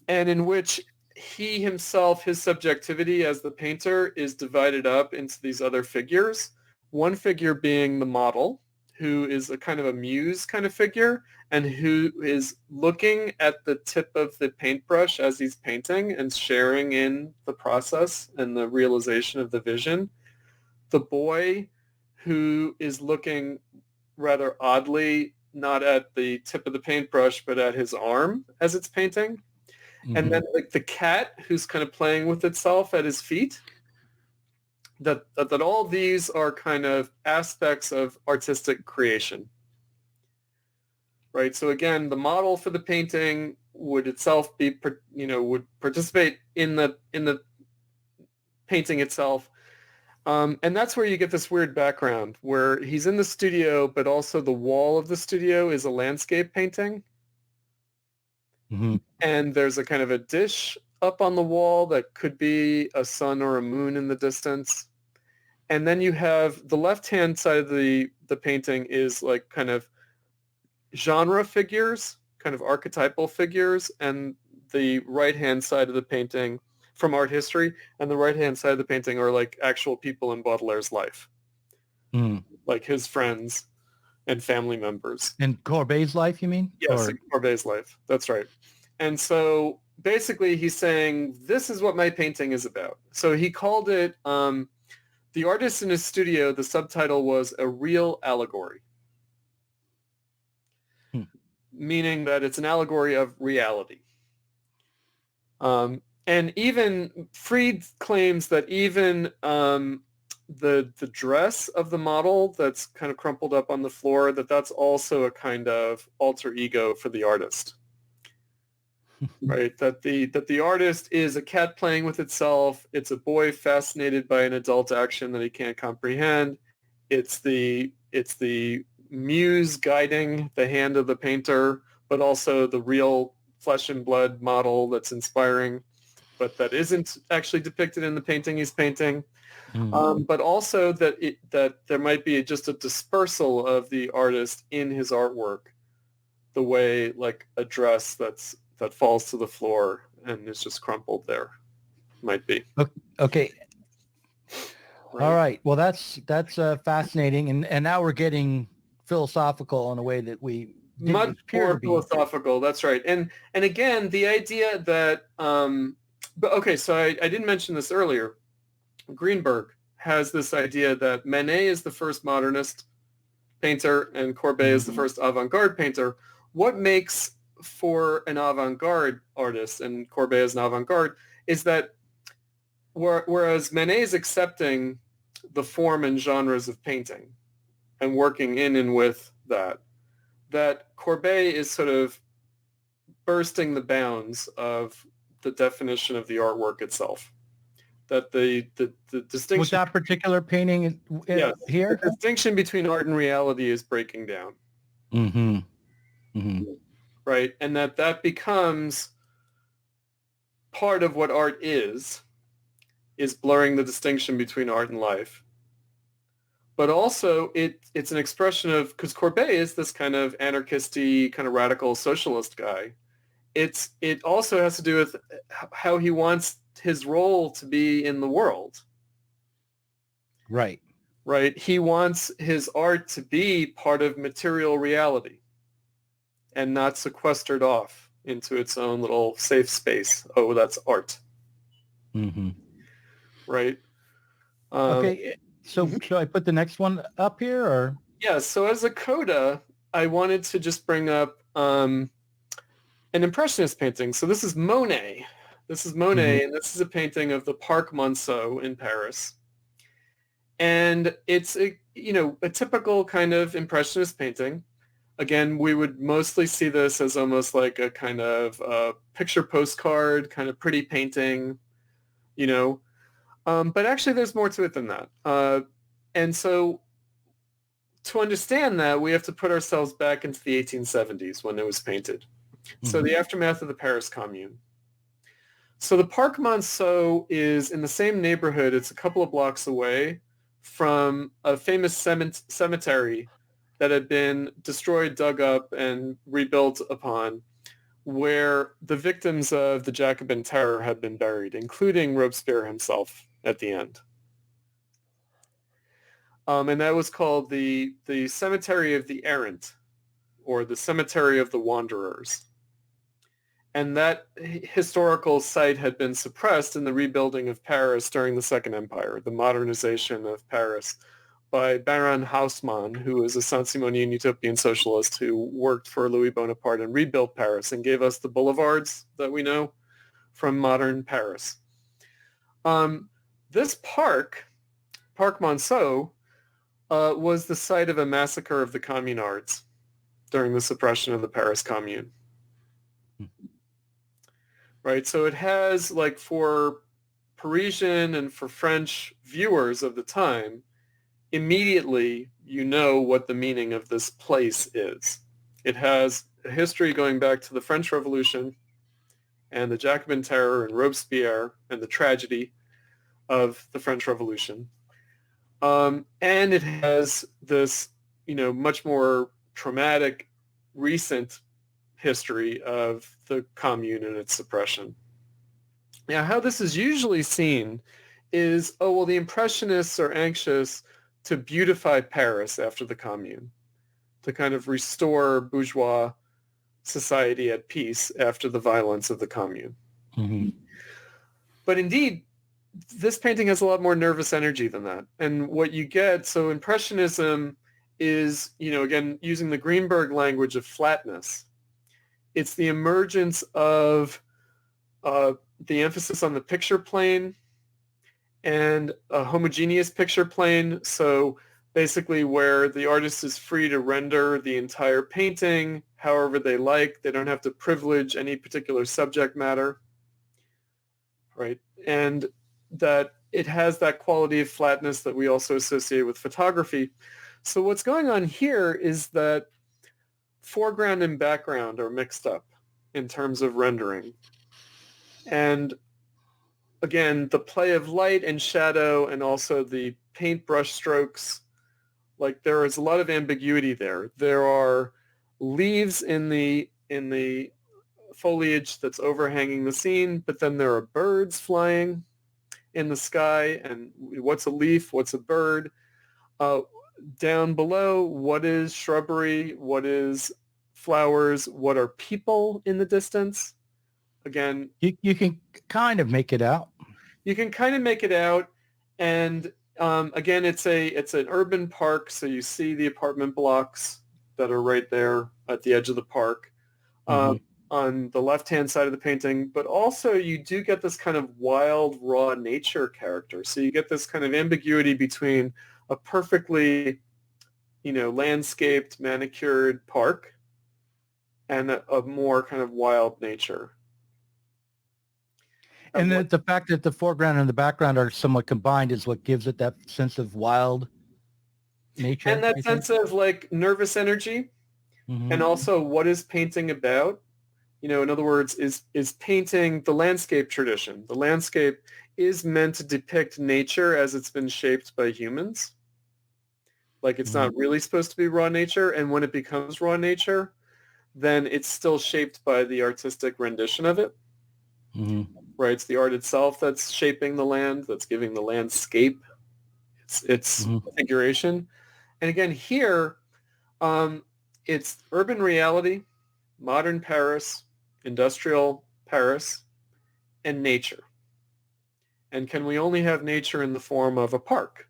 [SPEAKER 2] And in which he himself, his subjectivity as the painter is divided up into these other figures. One figure being the model, who is a kind of a muse kind of figure and who is looking at the tip of the paintbrush as he's painting and sharing in the process and the realization of the vision. The boy, who is looking rather oddly, not at the tip of the paintbrush, but at his arm as it's painting. Mm-hmm. And then like the cat who's kind of playing with itself at his feet. That all these are kind of aspects of artistic creation. Right? So again, the model for the painting would itself be, would participate in the painting itself. And that's where you get this weird background where he's in the studio, but also the wall of the studio is a landscape painting.
[SPEAKER 1] Mm-hmm.
[SPEAKER 2] And there's a kind of a dish up on the wall that could be a sun or a moon in the distance. And then you have the left-hand side of the painting is like kind of genre figures, kind of archetypal figures, and the right-hand side of the painting from art history, and the right-hand side of the painting are like actual people in Baudelaire's life, like his friends and family members.
[SPEAKER 1] In Courbet's life, you mean?
[SPEAKER 2] Yes, in Courbet's life. That's right. And so basically he's saying, this is what my painting is about. So he called it, The Artist in His Studio, the subtitle was A Real Allegory. Meaning that it's an allegory of reality. And even Fried claims that even the dress of the model that's kind of crumpled up on the floor, that's also a kind of alter ego for the artist. Right? That the artist is a cat playing with itself. It's a boy fascinated by an adult action that he can't comprehend. It's the muse guiding the hand of the painter, but also the real flesh and blood model that's inspiring, but that isn't actually depicted in the painting he's painting. But also that there might be just a dispersal of the artist in his artwork, the way like a dress that falls to the floor and is just crumpled there might be.
[SPEAKER 1] Okay. Right. All right. Well, that's fascinating, and now we're getting philosophical in a way that we
[SPEAKER 2] much more philosophical. That's right. And again, the idea that but okay, so I didn't mention this earlier. Greenberg has this idea that Manet is the first modernist painter and Courbet is the first avant-garde painter. What makes for an avant-garde artist, and Courbet is an avant-garde, is that whereas Manet is accepting the form and genres of painting and working in and with that Courbet is sort of bursting the bounds of the definition of the artwork itself. That the distinction...
[SPEAKER 1] With that particular painting
[SPEAKER 2] yes,
[SPEAKER 1] here?
[SPEAKER 2] The distinction between art and reality is breaking down.
[SPEAKER 1] Mm-hmm. Mm-hmm.
[SPEAKER 2] Right? And that becomes part of what art is blurring the distinction between art and life. But also it's an expression of, because Courbet is this kind of anarchisty, kind of radical socialist guy. It also has to do with how he wants his role to be in the world.
[SPEAKER 1] Right.
[SPEAKER 2] Right. He wants his art to be part of material reality and not sequestered off into its own little safe space. Oh, that's art.
[SPEAKER 1] Mm-hmm.
[SPEAKER 2] Right.
[SPEAKER 1] Okay. So should I put the next one up here or?
[SPEAKER 2] Yeah, so as a coda, I wanted to just bring up an Impressionist painting. So this is Monet. This is Monet, and this is a painting of the Parc Monceau in Paris. And it's a typical kind of Impressionist painting. Again, we would mostly see this as almost like a kind of picture postcard, kind of pretty painting, but actually there's more to it than that. And so to understand that, we have to put ourselves back into the 1870s when it was painted. So the aftermath of the Paris Commune. So the Parc Monceau is in the same neighborhood. It's a couple of blocks away from a famous cemetery that had been destroyed, dug up, and rebuilt upon, where the victims of the Jacobin Terror had been buried, including Robespierre himself at the end. And that was called the Cemetery of the Errant, or the Cemetery of the Wanderers. And that historical site had been suppressed in the rebuilding of Paris during the Second Empire, the modernization of Paris, by Baron Haussmann, who was a Saint-Simonian utopian socialist who worked for Louis Bonaparte and rebuilt Paris and gave us the boulevards that we know from modern Paris. This Parc Monceau, was the site of a massacre of the communards during the suppression of the Paris Commune. Right, so it has, like, for Parisian and for French viewers of the time, immediately you know what the meaning of this place is. It has a history going back to the French Revolution and the Jacobin Terror and Robespierre and the tragedy of the French Revolution. And it has this, much more traumatic, recent history of the Commune and its suppression. Now, how this is usually seen is, the Impressionists are anxious to beautify Paris after the Commune, to kind of restore bourgeois society at peace after the violence of the Commune. But indeed, this painting has a lot more nervous energy than that. And what you get, so Impressionism is, again, using the Greenberg language of flatness. It's the emergence of the emphasis on the picture plane and a homogeneous picture plane. So basically where the artist is free to render the entire painting however they like. They don't have to privilege any particular subject matter, right? And that it has that quality of flatness that we also associate with photography. So what's going on here is that foreground and background are mixed up in terms of rendering. And again, the play of light and shadow and also the paintbrush strokes, like there is a lot of ambiguity there. There are leaves in the foliage that's overhanging the scene, but then there are birds flying in the sky, and what's a leaf, what's a bird? Down below, what is shrubbery, what is flowers, what are people in the distance? Again,
[SPEAKER 1] you can kind of make it out.
[SPEAKER 2] You can kind of make it out, and again, it's an urban park, so you see the apartment blocks that are right there at the edge of the park. On the left-hand side of the painting, but also you do get this kind of wild, raw nature character. So you get this kind of ambiguity between a perfectly, landscaped, manicured park and a more kind of wild nature.
[SPEAKER 1] And the fact that the foreground and the background are somewhat combined is what gives it that sense of wild nature.
[SPEAKER 2] And that sense of, like, nervous energy. And also, what is painting about? In other words, is painting the landscape tradition. The landscape is meant to depict nature as it's been shaped by humans. Like, it's not really supposed to be raw nature. And when it becomes raw nature, then it's still shaped by the artistic rendition of it. Right? It's the art itself that's shaping the land, that's giving the landscape its configuration. And again, here, it's urban reality, modern Paris, industrial Paris, and nature. And can we only have nature in the form of a park?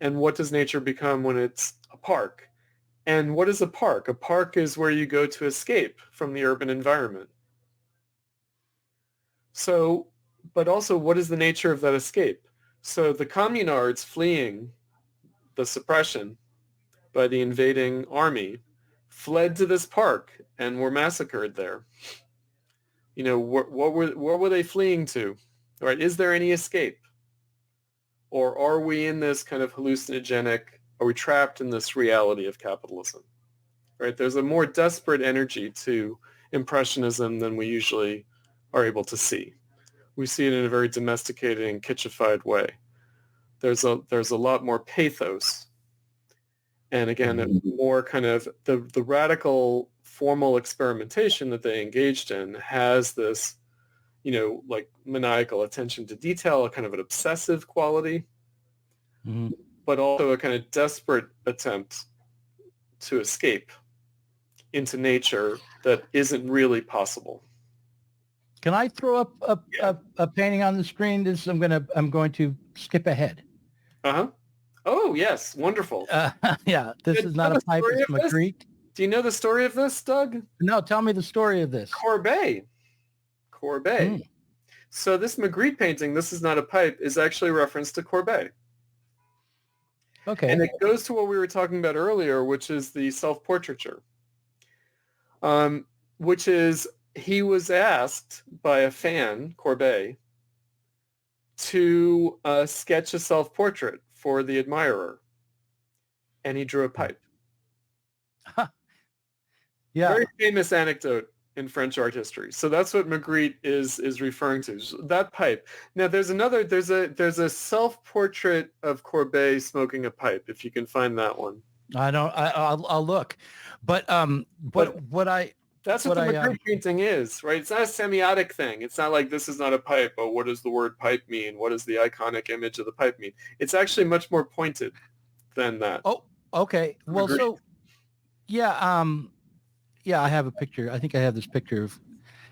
[SPEAKER 2] And what does nature become when it's a park? And what is a park? A park is where you go to escape from the urban environment. So, but also, what is the nature of that escape? So the communards fleeing the suppression by the invading army fled to this park and were massacred there. What were they fleeing to? Right? Is there any escape? Or are we in this kind of hallucinogenic, are we trapped in this reality of capitalism? Right? There's a more desperate energy to Impressionism than we usually are able to see. We see it in a very domesticated and kitschified way. There's a lot more pathos. And again, more kind of the radical formal experimentation that they engaged in has this, like maniacal attention to detail, a kind of an obsessive quality, but also a kind of desperate attempt to escape into nature that isn't really possible.
[SPEAKER 1] Can I throw up a painting on the screen? I'm going to skip ahead.
[SPEAKER 2] Uh-huh. Oh, yes. Wonderful.
[SPEAKER 1] Yeah, this is not a pipe, it's Magritte.
[SPEAKER 2] Do you know the story of this, Doug?
[SPEAKER 1] No, tell me the story of this.
[SPEAKER 2] Courbet. So this Magritte painting, This Is Not a Pipe, is actually a reference to Courbet.
[SPEAKER 1] Okay.
[SPEAKER 2] And it goes to what we were talking about earlier, which is the self-portraiture. Which is, he was asked by a fan, Courbet, to sketch a self-portrait for the admirer. And he drew a pipe.
[SPEAKER 1] Yeah.
[SPEAKER 2] Very famous anecdote in French art history. So that's what Magritte is referring to. That pipe. Now there's a self-portrait of Courbet smoking a pipe, if you can find that one.
[SPEAKER 1] I'll look. But what I
[SPEAKER 2] That's what the Magritte painting is, right? It's not a semiotic thing. It's not like this is not a pipe. Oh, what does the word pipe mean? What does the iconic image of the pipe mean? It's actually much more pointed than that.
[SPEAKER 1] Oh, okay. Well,
[SPEAKER 2] Magritte.
[SPEAKER 1] so yeah, I have a picture. I think I have this picture of.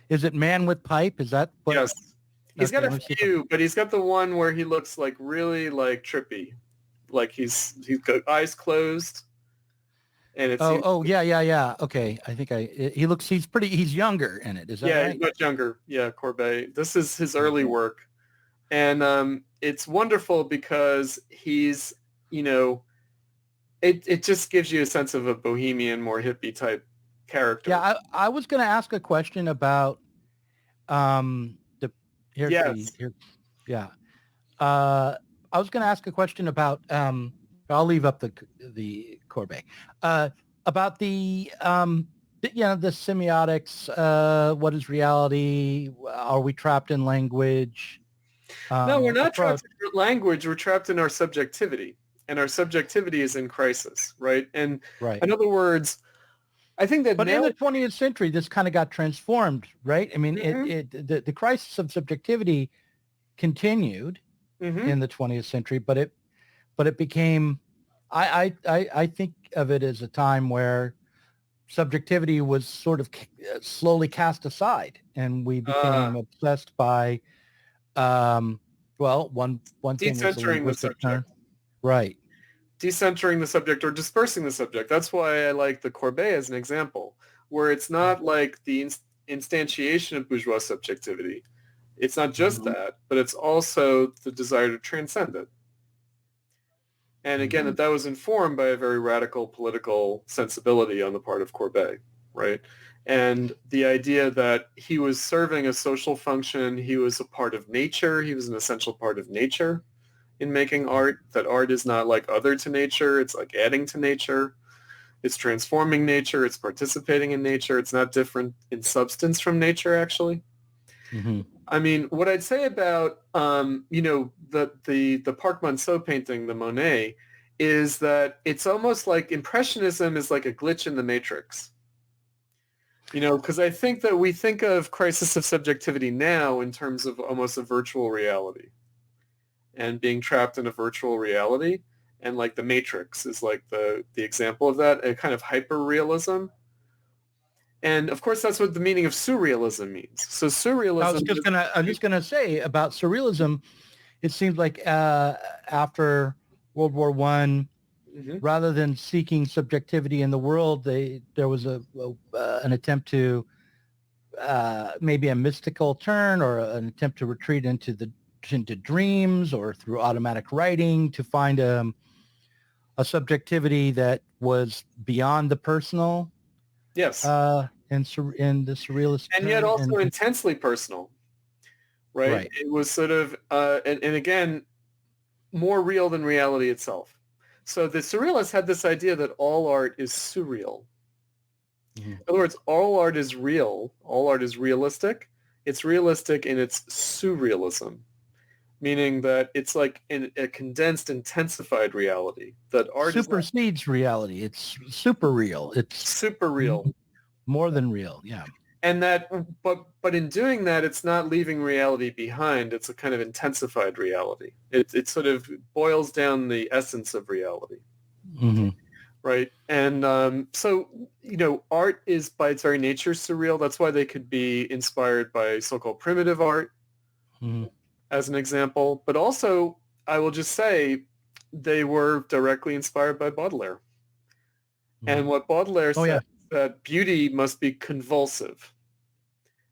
[SPEAKER 1] Is it man with pipe? Is that what?
[SPEAKER 2] Yes. He's got a
[SPEAKER 1] let me see
[SPEAKER 2] few, but he's got the one where he looks like really like trippy, like he's got eyes closed. And it's
[SPEAKER 1] yeah. Okay, I think he's younger in it. Is that right?
[SPEAKER 2] He's much younger. Yeah, Courbet. This is his early work, and it's wonderful because he's it just gives you a sense of a bohemian, more hippie type character.
[SPEAKER 1] Yeah, I was going to ask a question about I was going to ask a question about I'll leave up the Courbet about the semiotics. What is reality? Are we trapped in language?
[SPEAKER 2] No, we're not trapped in language. We're trapped in our subjectivity, and our subjectivity is in crisis, right? And in other words, I think that.
[SPEAKER 1] But in the 20th century, this kind of got transformed, right? I mean, the crisis of subjectivity continued in the 20th century, but it became. I think of it as a time where subjectivity was sort of slowly cast aside, and we became obsessed by, one thing
[SPEAKER 2] decentering the subject,
[SPEAKER 1] term. Right?
[SPEAKER 2] Decentering the subject or dispersing the subject. That's why I like the Courbet as an example, where it's not like the instantiation of bourgeois subjectivity. It's not just that, but it's also the desire to transcend it. And again, that was informed by a very radical political sensibility on the part of Courbet, right? And the idea that he was serving a social function, he was a part of nature, he was an essential part of nature in making art, that art is not like other to nature, it's like adding to nature, it's transforming nature, it's participating in nature, it's not different in substance from nature, actually. I mean, what I'd say about, the Parc Monceau painting, the Monet, is that it's almost like Impressionism is like a glitch in the matrix. Because I think that we think of crisis of subjectivity now in terms of almost a virtual reality and being trapped in a virtual reality. And like the Matrix is like the example of that, a kind of hyper-realism. And of course, that's what the meaning of surrealism means. So surrealism.
[SPEAKER 1] I'm just gonna say about surrealism. It seems like after World War One.
[SPEAKER 2] Mm-hmm.
[SPEAKER 1] Rather than seeking subjectivity in the world, there was an attempt to maybe a mystical turn or an attempt to retreat into dreams or through automatic writing to find a subjectivity that was beyond the personal.
[SPEAKER 2] Yes.
[SPEAKER 1] In the surrealist
[SPEAKER 2] And yet
[SPEAKER 1] turn,
[SPEAKER 2] also intensely personal, right?
[SPEAKER 1] Right.
[SPEAKER 2] It was sort of, and again, more real than reality itself. So the surrealists had this idea that all art is surreal.
[SPEAKER 1] Mm-hmm.
[SPEAKER 2] In other words, all art is real. All art is realistic. It's realistic in its surrealism, meaning that it's like in a condensed, intensified reality. That art
[SPEAKER 1] supersedes reality. It's super real. It's
[SPEAKER 2] super real.
[SPEAKER 1] More than real, yeah.
[SPEAKER 2] And that, but in doing that, it's not leaving reality behind. It's a kind of intensified reality. It sort of boils down the essence of reality,
[SPEAKER 1] mm-hmm.
[SPEAKER 2] right? And so, art is by its very nature surreal. That's why they could be inspired by so-called primitive art,
[SPEAKER 1] Mm-hmm.
[SPEAKER 2] as an example. But also, I will just say, they were directly inspired by Baudelaire. Mm-hmm. And what Baudelaire said, that beauty must be convulsive.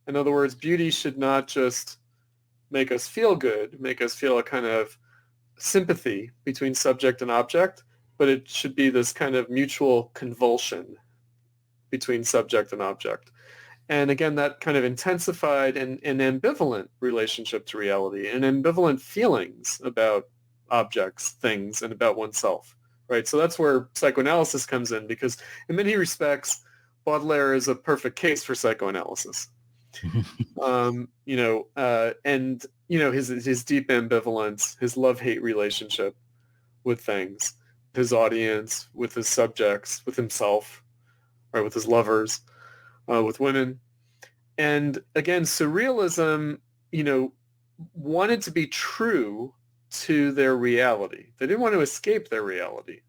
[SPEAKER 2] In other words, beauty should not just make us feel good, make us feel a kind of sympathy between subject and object, but it should be this kind of mutual convulsion between subject and object. And again, that kind of intensified and ambivalent relationship to reality and ambivalent feelings about objects, things, and about oneself, right? So that's where psychoanalysis comes in, because in many respects, Baudelaire is a perfect case for psychoanalysis. And his deep ambivalence, his love-hate relationship with things, his audience, with his subjects, with himself, right, with his lovers, with women. And again, surrealism, wanted to be true to their reality. They didn't want to escape their reality.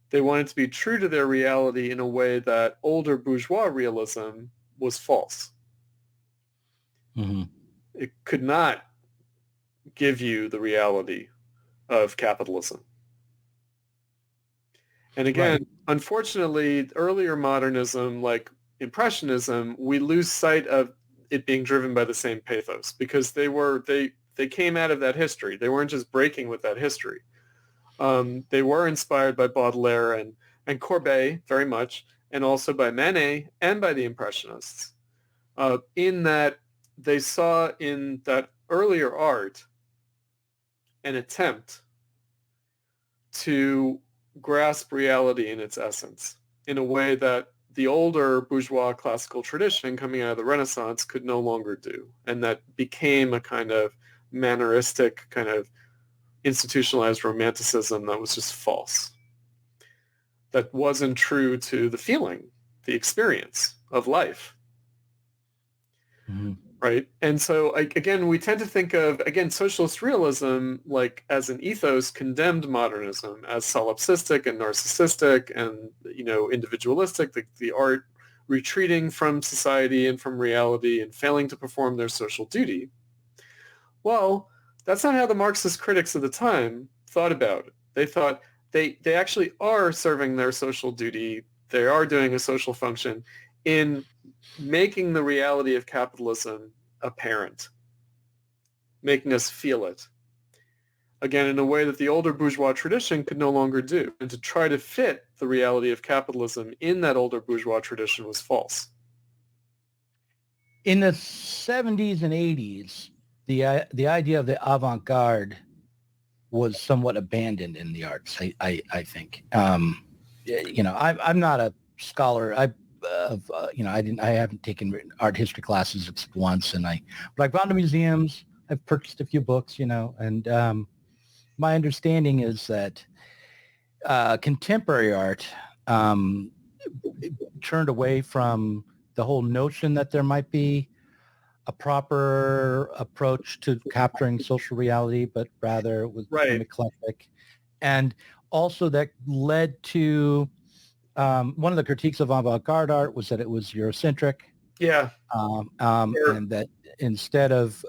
[SPEAKER 2] They wanted to be true to their reality in a way that older bourgeois realism was false.
[SPEAKER 1] Mm-hmm.
[SPEAKER 2] It could not give you the reality of capitalism. And again, unfortunately, earlier modernism, like Impressionism, we lose sight of it being driven by the same pathos, because they came out of that history. They weren't just breaking with that history. They were inspired by Baudelaire and Courbet very much, and also by Manet and by the Impressionists, in that they saw in that earlier art an attempt to grasp reality in its essence in a way that the older bourgeois classical tradition coming out of the Renaissance could no longer do, and that became a kind of manneristic, kind of institutionalized romanticism that was just false, that wasn't true to the feeling, the experience of life.
[SPEAKER 1] Mm-hmm.
[SPEAKER 2] Right. And so, again, we tend to think of, again, socialist realism, like as an ethos, condemned modernism as solipsistic and narcissistic and, individualistic, the art retreating from society and from reality and failing to perform their social duty. Well, that's not how the Marxist critics of the time thought about it. They thought they actually are serving their social duty. They are doing a social function in making the reality of capitalism apparent, making us feel it, again, in a way that the older bourgeois tradition could no longer do. And to try to fit the reality of capitalism in that older bourgeois tradition was false.
[SPEAKER 1] In the 70s and 80s, the idea of the avant-garde was somewhat abandoned in the arts, I think. I'm not a scholar. I haven't taken art history classes except once, but I've gone to museums. I've purchased a few books, and my understanding is that contemporary art turned away from the whole notion that there might be a proper approach to capturing social reality, but rather it was eclectic. And also that led to one of the critiques of avant-garde art was that it was Eurocentric.
[SPEAKER 2] Yeah.
[SPEAKER 1] And that instead of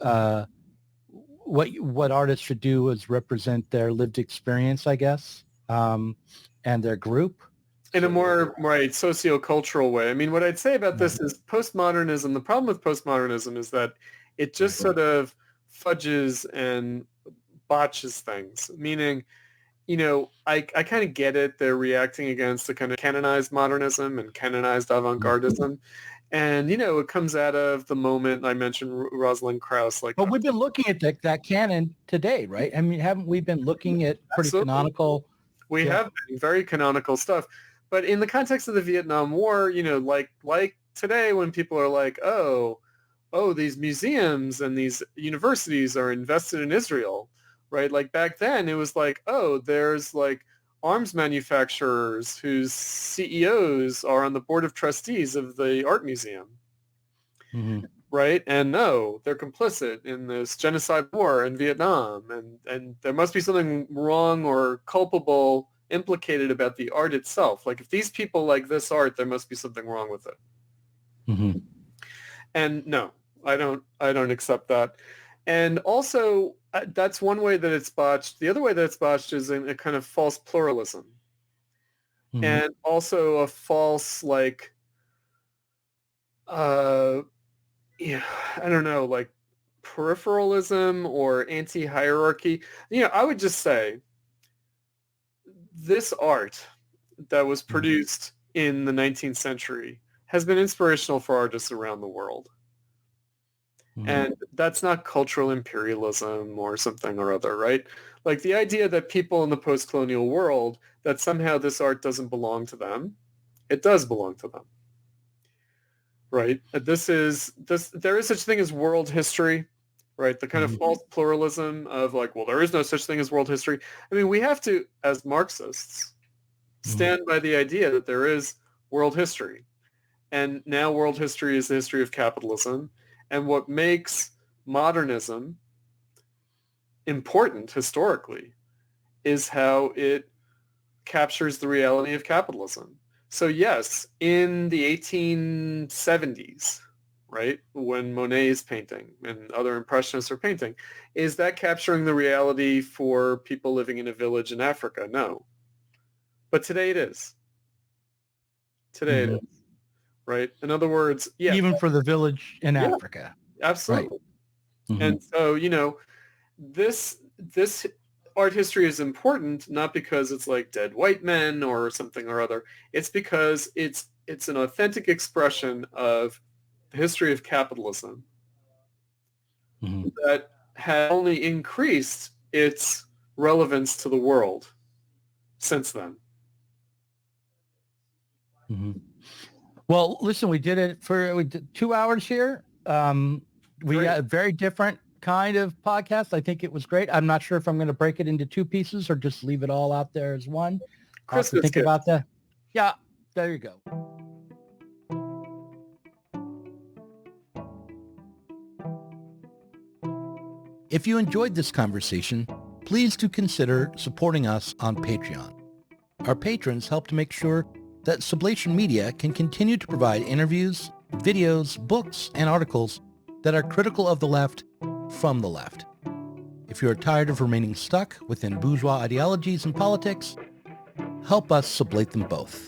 [SPEAKER 1] what artists should do is represent their lived experience, I guess, and their group.
[SPEAKER 2] In a more sociocultural way. I mean, what I'd say about this is postmodernism. The problem with postmodernism is that it just sort of fudges and botches things, meaning, I kind of get it. They're reacting against the kind of canonized modernism and canonized avant-gardism. And, it comes out of the moment I mentioned Rosalind Krauss.
[SPEAKER 1] But we've been looking at that canon today, right? I mean, haven't we been looking at pretty canonical?
[SPEAKER 2] We have been, very canonical stuff. But in the context of the Vietnam War, like today when people are like, oh, these museums and these universities are invested in Israel, right? Like back then it was like, oh, there's like arms manufacturers whose CEOs are on the board of trustees of the art museum, right? And no, they're complicit in this genocide war in Vietnam, and there must be something wrong or culpable implicated about the art itself. Like if these people like this art, there must be something wrong with it. And no, I don't accept that. And also, that's one way that it's botched. The other way that it's botched is in a kind of false pluralism. And also a false, like, I don't know, like peripheralism or anti-hierarchy. I would just say this art that was produced in the 19th century has been inspirational for artists around the world. And that's not cultural imperialism or something or other, right? Like the idea that people in the post-colonial world, that somehow this art doesn't belong to them, it does belong to them, right? There is such a thing as world history, right? The kind of false pluralism of like, well, there is no such thing as world history. I mean, we have to, as Marxists, stand by the idea that there is world history. And now world history is the history of capitalism. And what makes modernism important historically is how it captures the reality of capitalism. So yes, in the 1870s, right, when Monet is painting and other Impressionists are painting, is that capturing the reality for people living in a village in Africa? No. But today it is. Today it is. Right? In other words,
[SPEAKER 1] even for the village in Africa.
[SPEAKER 2] Absolutely. Right. And so, this art history is important not because it's like dead white men or something or other. It's because it's an authentic expression of the history of capitalism that has only increased its relevance to the world since then.
[SPEAKER 1] Well, listen, we did 2 hours here. We got a very different kind of podcast. I think it was great. I'm not sure if I'm going to break it into two pieces or just leave it all out there as one. I'll have to think about that. Yeah, there you go. If you enjoyed this conversation, please do consider supporting us on Patreon. Our patrons help to make sure that Sublation Media can continue to provide interviews, videos, books, and articles that are critical of the left from the left. If you are tired of remaining stuck within bourgeois ideologies and politics, help us sublate them both.